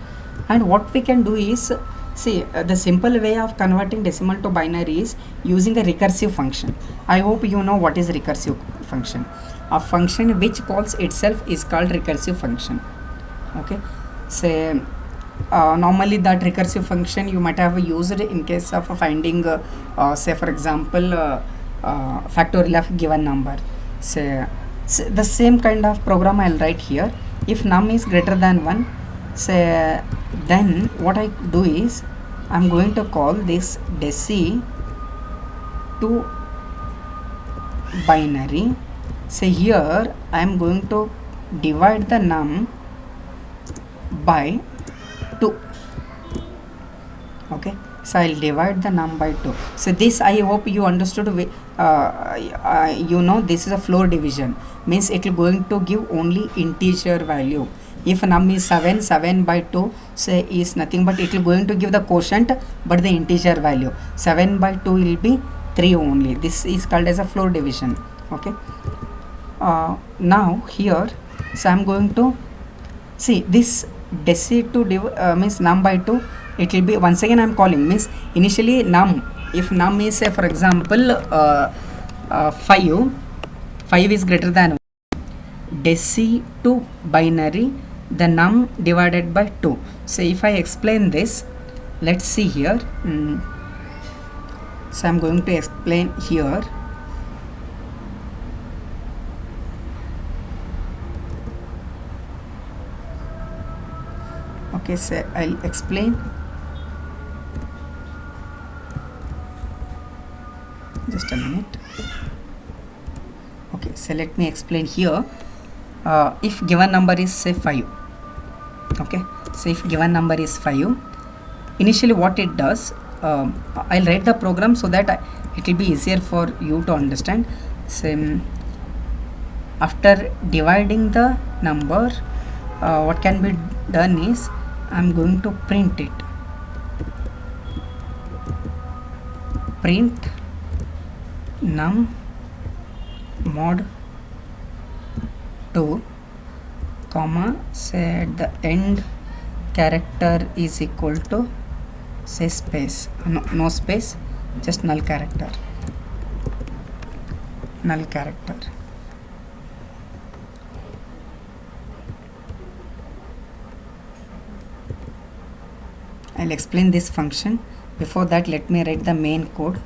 And what we can do is, see, the simple way of converting decimal to binary is using a recursive function. I hope you know what is recursive function. A function which calls itself is called recursive function. Okay, say normally that recursive function you might have used in case of finding say for example factorial of given number. Say the same kind of program I'll write here. If num is greater than 1, say then what I do is I'm going to call this deci to binary. Say here I am going to divide the num by 2. Okay, so I'll divide the num by 2. So this I hope you understood. You know this is a floor division, means it will going to give only integer value. If num is 7, 7 by 2 say is nothing but it will going to give the quotient, but the integer value 7 by 2 will be 3 only. This is called as a floor division. Okay, now here, so I'm going to see this deci to means num by 2. It will be, once again I'm calling, means initially num, if num is say for example 5 is greater than 1, deci to binary, the num divided by 2. So if I explain this, let's see here. So I'm going to explain here. Okay, so I'll explain. Just a minute. Okay, so let me explain here. If given number is say 5. Okay, so if given number is 5, initially what it does, I'll write the program so that it will be easier for you to understand. So after dividing the number, what can be done is I'm going to print it. Print num mod 2, comma, say at the end character is equal to say space, no space, just null character. I'll explain this function. Before that, let me write the main code.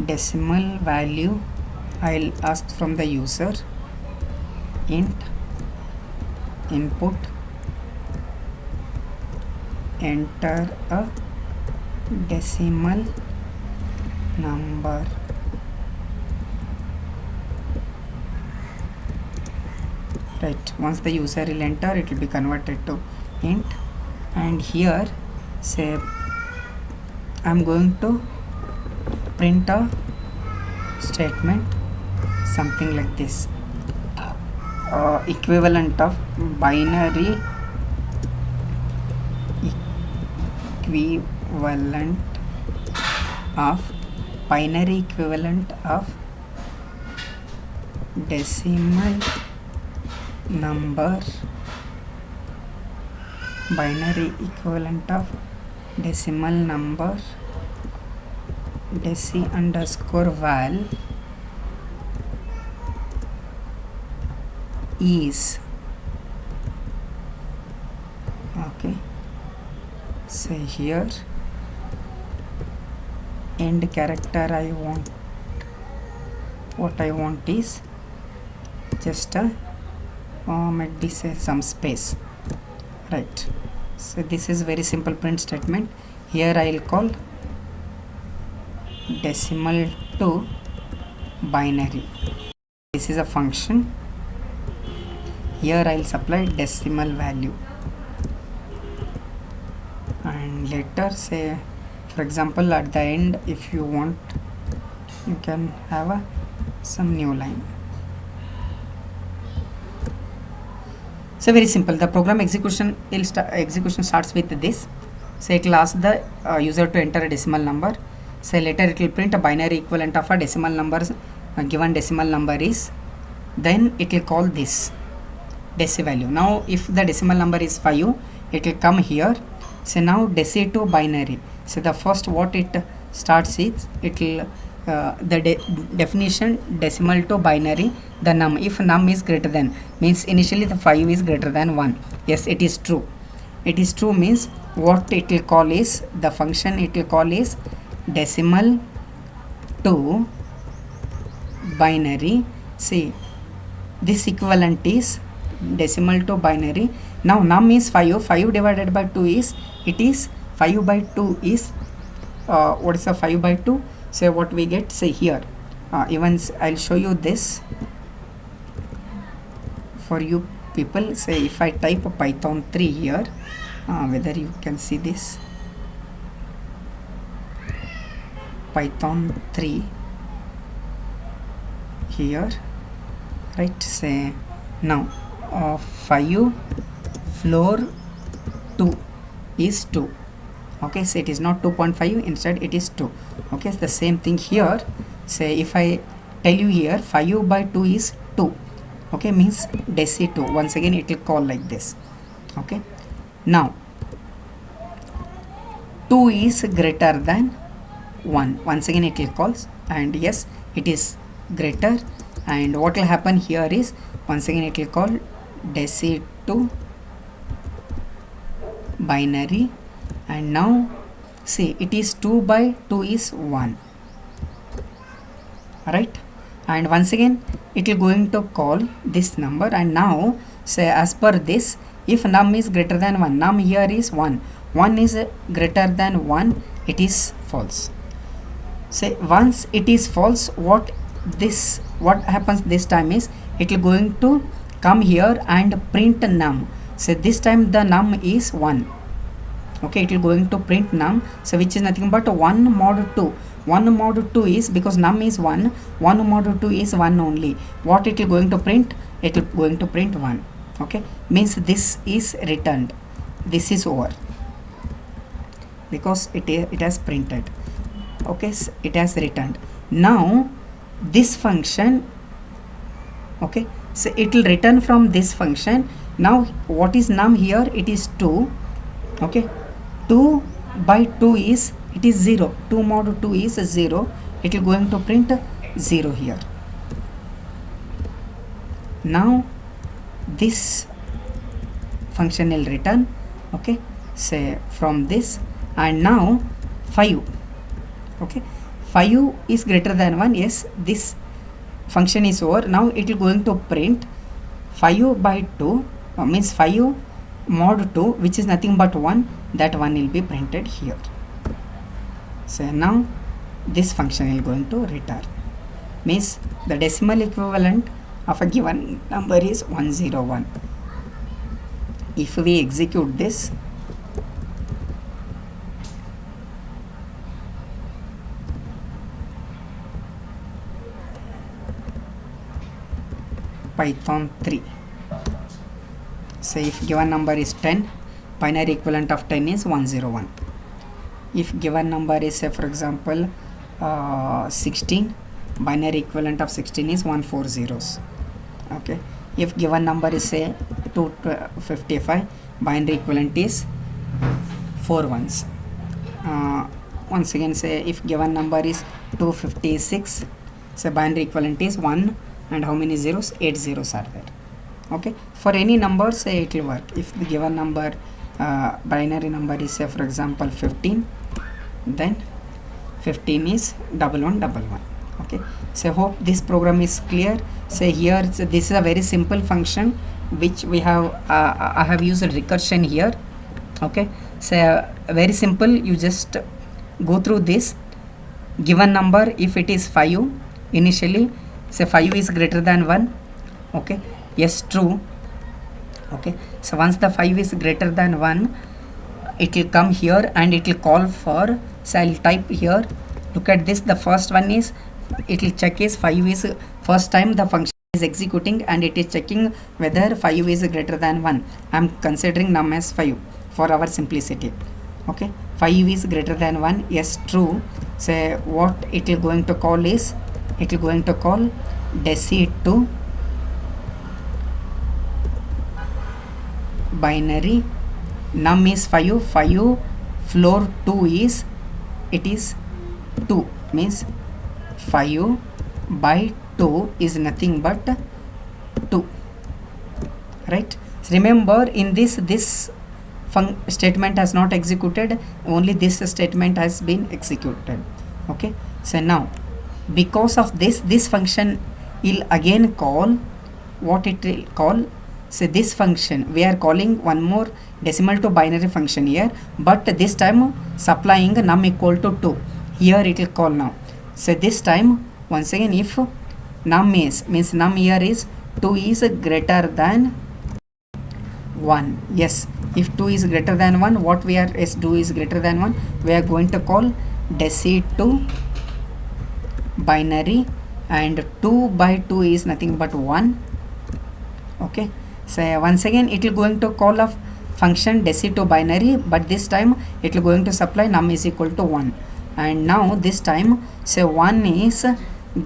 Decimal value I'll ask from the user. Int input, enter a decimal number. Right, once the user will enter, it will be converted to int, and here say I'm going to print a statement something like this, equivalent of binary equivalent of decimal number, binary equivalent of decimal number, deci underscore val is, okay, say here end character I want, what I want is just a might be say some space, right? So this is very simple print statement. Here I will call decimal to binary. This is a function. Here I will supply decimal value, and later say, for example, at the end, if you want, you can have some new line. So very simple. The program execution starts with this. Say it will ask the user to enter a decimal number. Say later it will print a binary equivalent of a decimal number. Given decimal number is, then it will call this deci value. Now if the decimal number is 5, it will come here. So now deci to binary. So the first what it starts is, it will the definition decimal to binary, the num, if num is greater than, means initially the 5 is greater than 1. Yes, it is true. It is true means what it will call is, the function it will call is decimal to binary. See, this equivalent is decimal to binary. Now num is 5. 5 divided by 2 is, it is 5 by 2 is what is the 5 by 2? Say what we get, say here, even I'll show you this for you people. Say if I type Python 3 here, whether you can see this, Python 3 here, right? Say now 5 floor 2 is 2. Okay, so it is not 2.5, instead it is 2. Okay, it's the same thing here. Say if I tell you here 5 by 2 is 2. Okay, means deci 2. Once again it will call like this. Okay, now 2 is greater than 1. Once again it will calls, and yes, it is greater. And what will happen here is, once again it will call deci to binary. And now see, it is 2 by 2 is 1, right? And once again it will going to call this number. And now say as per this, if num is greater than 1, num here is 1, 1 is greater than 1, it is false. Say once it is false, what happens this time is, it will going to come here and print num. So this time the num is 1. Okay, it will going to print num, so which is nothing but 1 mod 2. 1 mod 2 is, because num is 1, 1 mod 2 is 1 only. What it will going to print? It will going to print 1. Okay, means this is returned. This is over because it has printed. Okay, so it has returned. Now this function, okay, so it will return from this function. Now what is num here? It is 2. Okay, 2 by 2 is, it is 0. 2 mod 2 is 0. It will going to print 0 here. Now this function will return. Okay, say from this. And now 5. Okay, 5 is greater than 1. Yes, this function is over. Now it will going to print 5 by 2, means 5 mod 2, which is nothing but 1. That 1 will be printed here. So now this function is going to return. Means the decimal equivalent of a given number is 101. If we execute this, Python 3, say if given number is 10, binary equivalent of 10 is 101. If given number is, say for example 16, binary equivalent of 16 is 140. Okay, if given number is say 255, binary equivalent is 4 ones. Once again, say if given number is 256, say binary equivalent is 1, and how many zeros? 8 zeros are there. Okay, for any number, say it will work. If the given number binary number is, say for example 15, then 15 is 1111. Okay, so hope this program is clear. Say here, this is a very simple function which we have I have used recursion here. Okay, so very simple. You just go through this. Given number, if it is 5, initially say 5 is greater than 1. Okay, yes, true. Okay, so once the 5 is greater than 1, it will come here and it will call for, so I'll type here, look at this, the first one is, it will check is 5 is, first time the function is executing and it is checking whether 5 is greater than 1. I'm considering num as 5 for our simplicity. Okay, 5 is greater than 1, yes, true. So what it is going to call is, it is going to call deci to binary. Num is 5, floor 2 is, it is 2, means 5 by 2 is nothing but 2, right? So remember, in this statement has not executed, only this statement has been executed. Okay, so now because of this function will again call, what it will call, say this function we are calling one more decimal to binary function here, but this time supplying num equal to 2. Here it will call now. So this time once again, if num is, means num here is 2 is greater than 1. Yes, if 2 is greater than 1, what we are is 2 is greater than 1, we are going to call deci to binary, and 2 by 2 is nothing but 1. Okay, so once again it will going to call a function deci to binary, but this time it will going to supply num is equal to 1. And now this time, say 1 is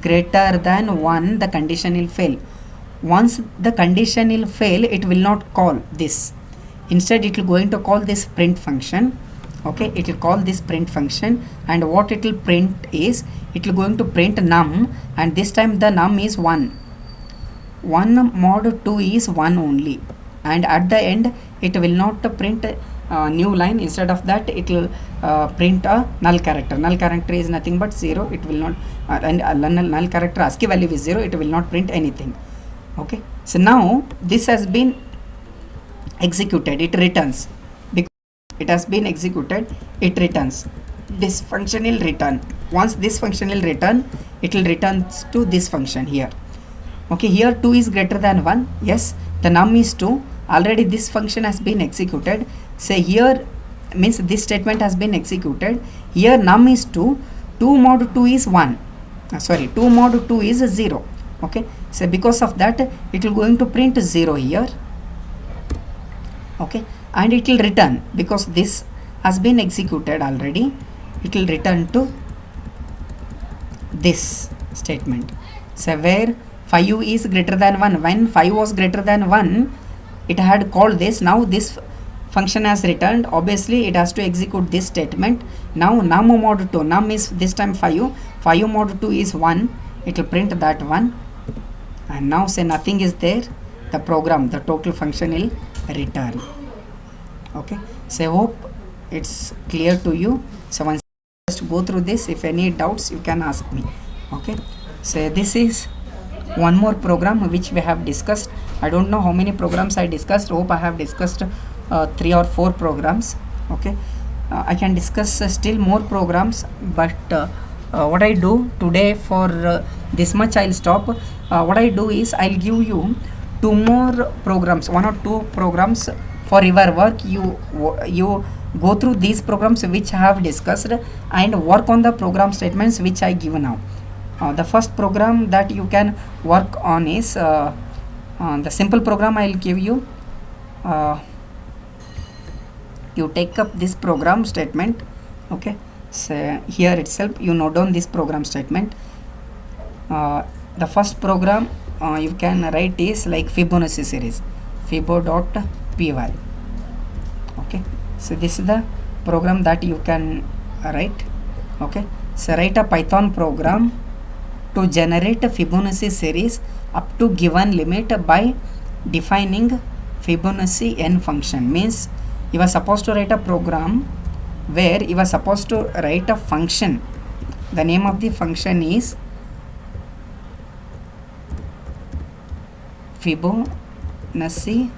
greater than 1, the condition will fail. Once the condition will fail, it will not call this. Instead it will going to call this print function. Okay, it will call this print function, and what it will print is, it will going to print num, and this time the num is 1. 1 mod 2 is 1 only, and at the end it will not print new line. Instead of that, it will print a null character. Null character is nothing but 0. It will not and null character ASCII value is 0. It will not print anything. Okay, so now this has been executed, it returns. Because it has been executed, it returns. This function will return. Once this function will return, it will return to this function here. Okay, here 2 is greater than 1. Yes, the num is 2. Already this function has been executed. Say here, means this statement has been executed. Here num is 2. 2 mod 2 is 1. 2 mod 2 is 0. Okay, so because of that, it will going to print 0 here. Okay, and it will return, because this has been executed already, it will return to this statement. So where 5 is greater than 1, when 5 was greater than 1, it had called this. Now this function has returned. Obviously it has to execute this statement. Now num mod 2, num is this time 5 mod 2 is 1, it will print that one, and now say nothing is there, the program, the total function will return. Okay, so I hope it's clear to you. So once just go through this, if any doubts you can ask me. Okay, so this is one more program which we have discussed. I don't know how many programs I discussed. Hope I have discussed 3 or 4 programs. Okay, I can discuss still more programs, but what I do today for this much I'll stop. What I do is I'll give you two more programs, one or two programs for your work. You go through these programs which I have discussed and work on the program statements which I give now. The first program that you can work on is the simple program I'll give you. You take up this program statement, okay. So here itself you note down this program statement. The first program you can write is like Fibonacci series, fibo.py, okay. So this is the program that you can write, okay. So write a Python program to generate a Fibonacci series up to given limit by defining Fibonacci n function. Means you are supposed to write a program where you are supposed to write a function. The name of the function is Fibonacci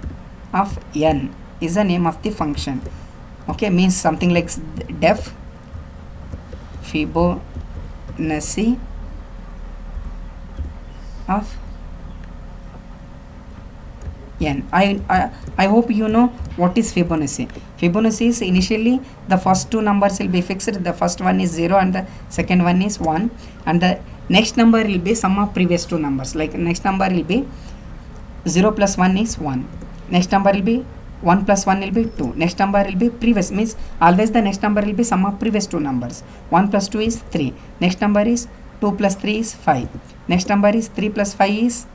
of n is the name of the function, okay. Means something like def Fibonacci of n. I hope you know what is Fibonacci. Fibonacci is initially the first two numbers will be fixed. The first one is 0 and the second one is 1, and the next number will be sum of previous two numbers. Like next number will be 0 plus 1 is 1, next number will be 1 plus 1 will be 2, next number will be previous, means always the next number will be sum of previous two numbers. 1 plus 2 is 3, next number is 2 plus 3 is 5, next number is 3 plus 5 is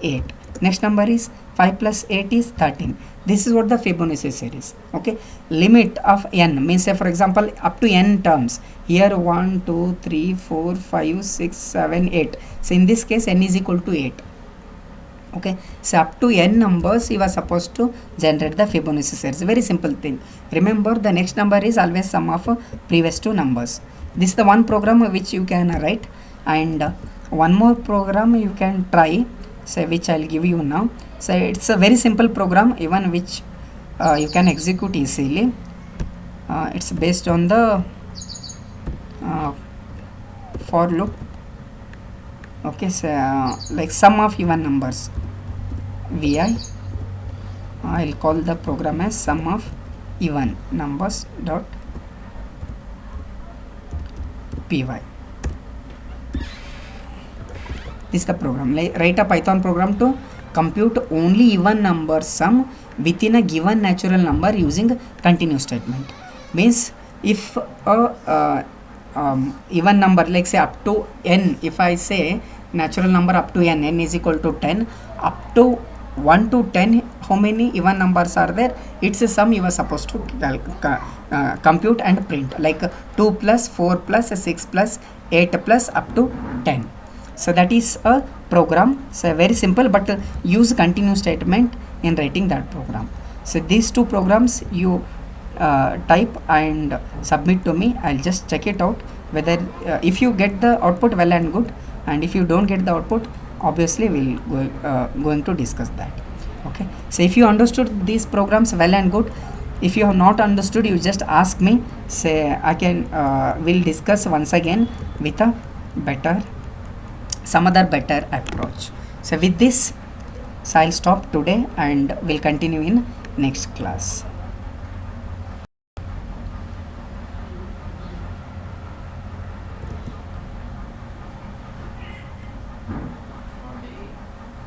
8, next number is 5 plus 8 is 13. This is what the Fibonacci series, okay. Limit of n means, say for example up to n terms. Here 1 2 3 4 5 6 7 8. So in this case n is equal to 8, okay. So up to n numbers you are supposed to generate the Fibonacci series. Very simple thing. Remember the next number is always sum of previous two numbers. This is the one program which you can write, and one more program you can try, say which I'll give you now. So it's a very simple program, even which you can execute easily. It's based on the for loop, okay. So like sum of even numbers, vi, I'll call the program as sum of even numbers dot py. This is the program. Like write a Python program to compute only even number sum within a given natural number using continuous statement. Means if a even number, like say up to n, if I say natural number up to n is equal to 10, up to 1 to 10 how many even numbers are there, it's a sum you are supposed to compute and print, like 2 plus 4 plus 6 plus 8 plus up to 10. So that is a program. So very simple, but use continuous statement in writing that program. So these two programs you type and submit to me. I'll just check it out whether if you get the output, well and good, and if you don't get the output, obviously we'll going to discuss that, okay. So if you understood these programs, well and good. If you have not understood, you just ask me, say I can we'll discuss once again with a better, some other better approach. So with this, so I'll stop today and we'll continue in next class.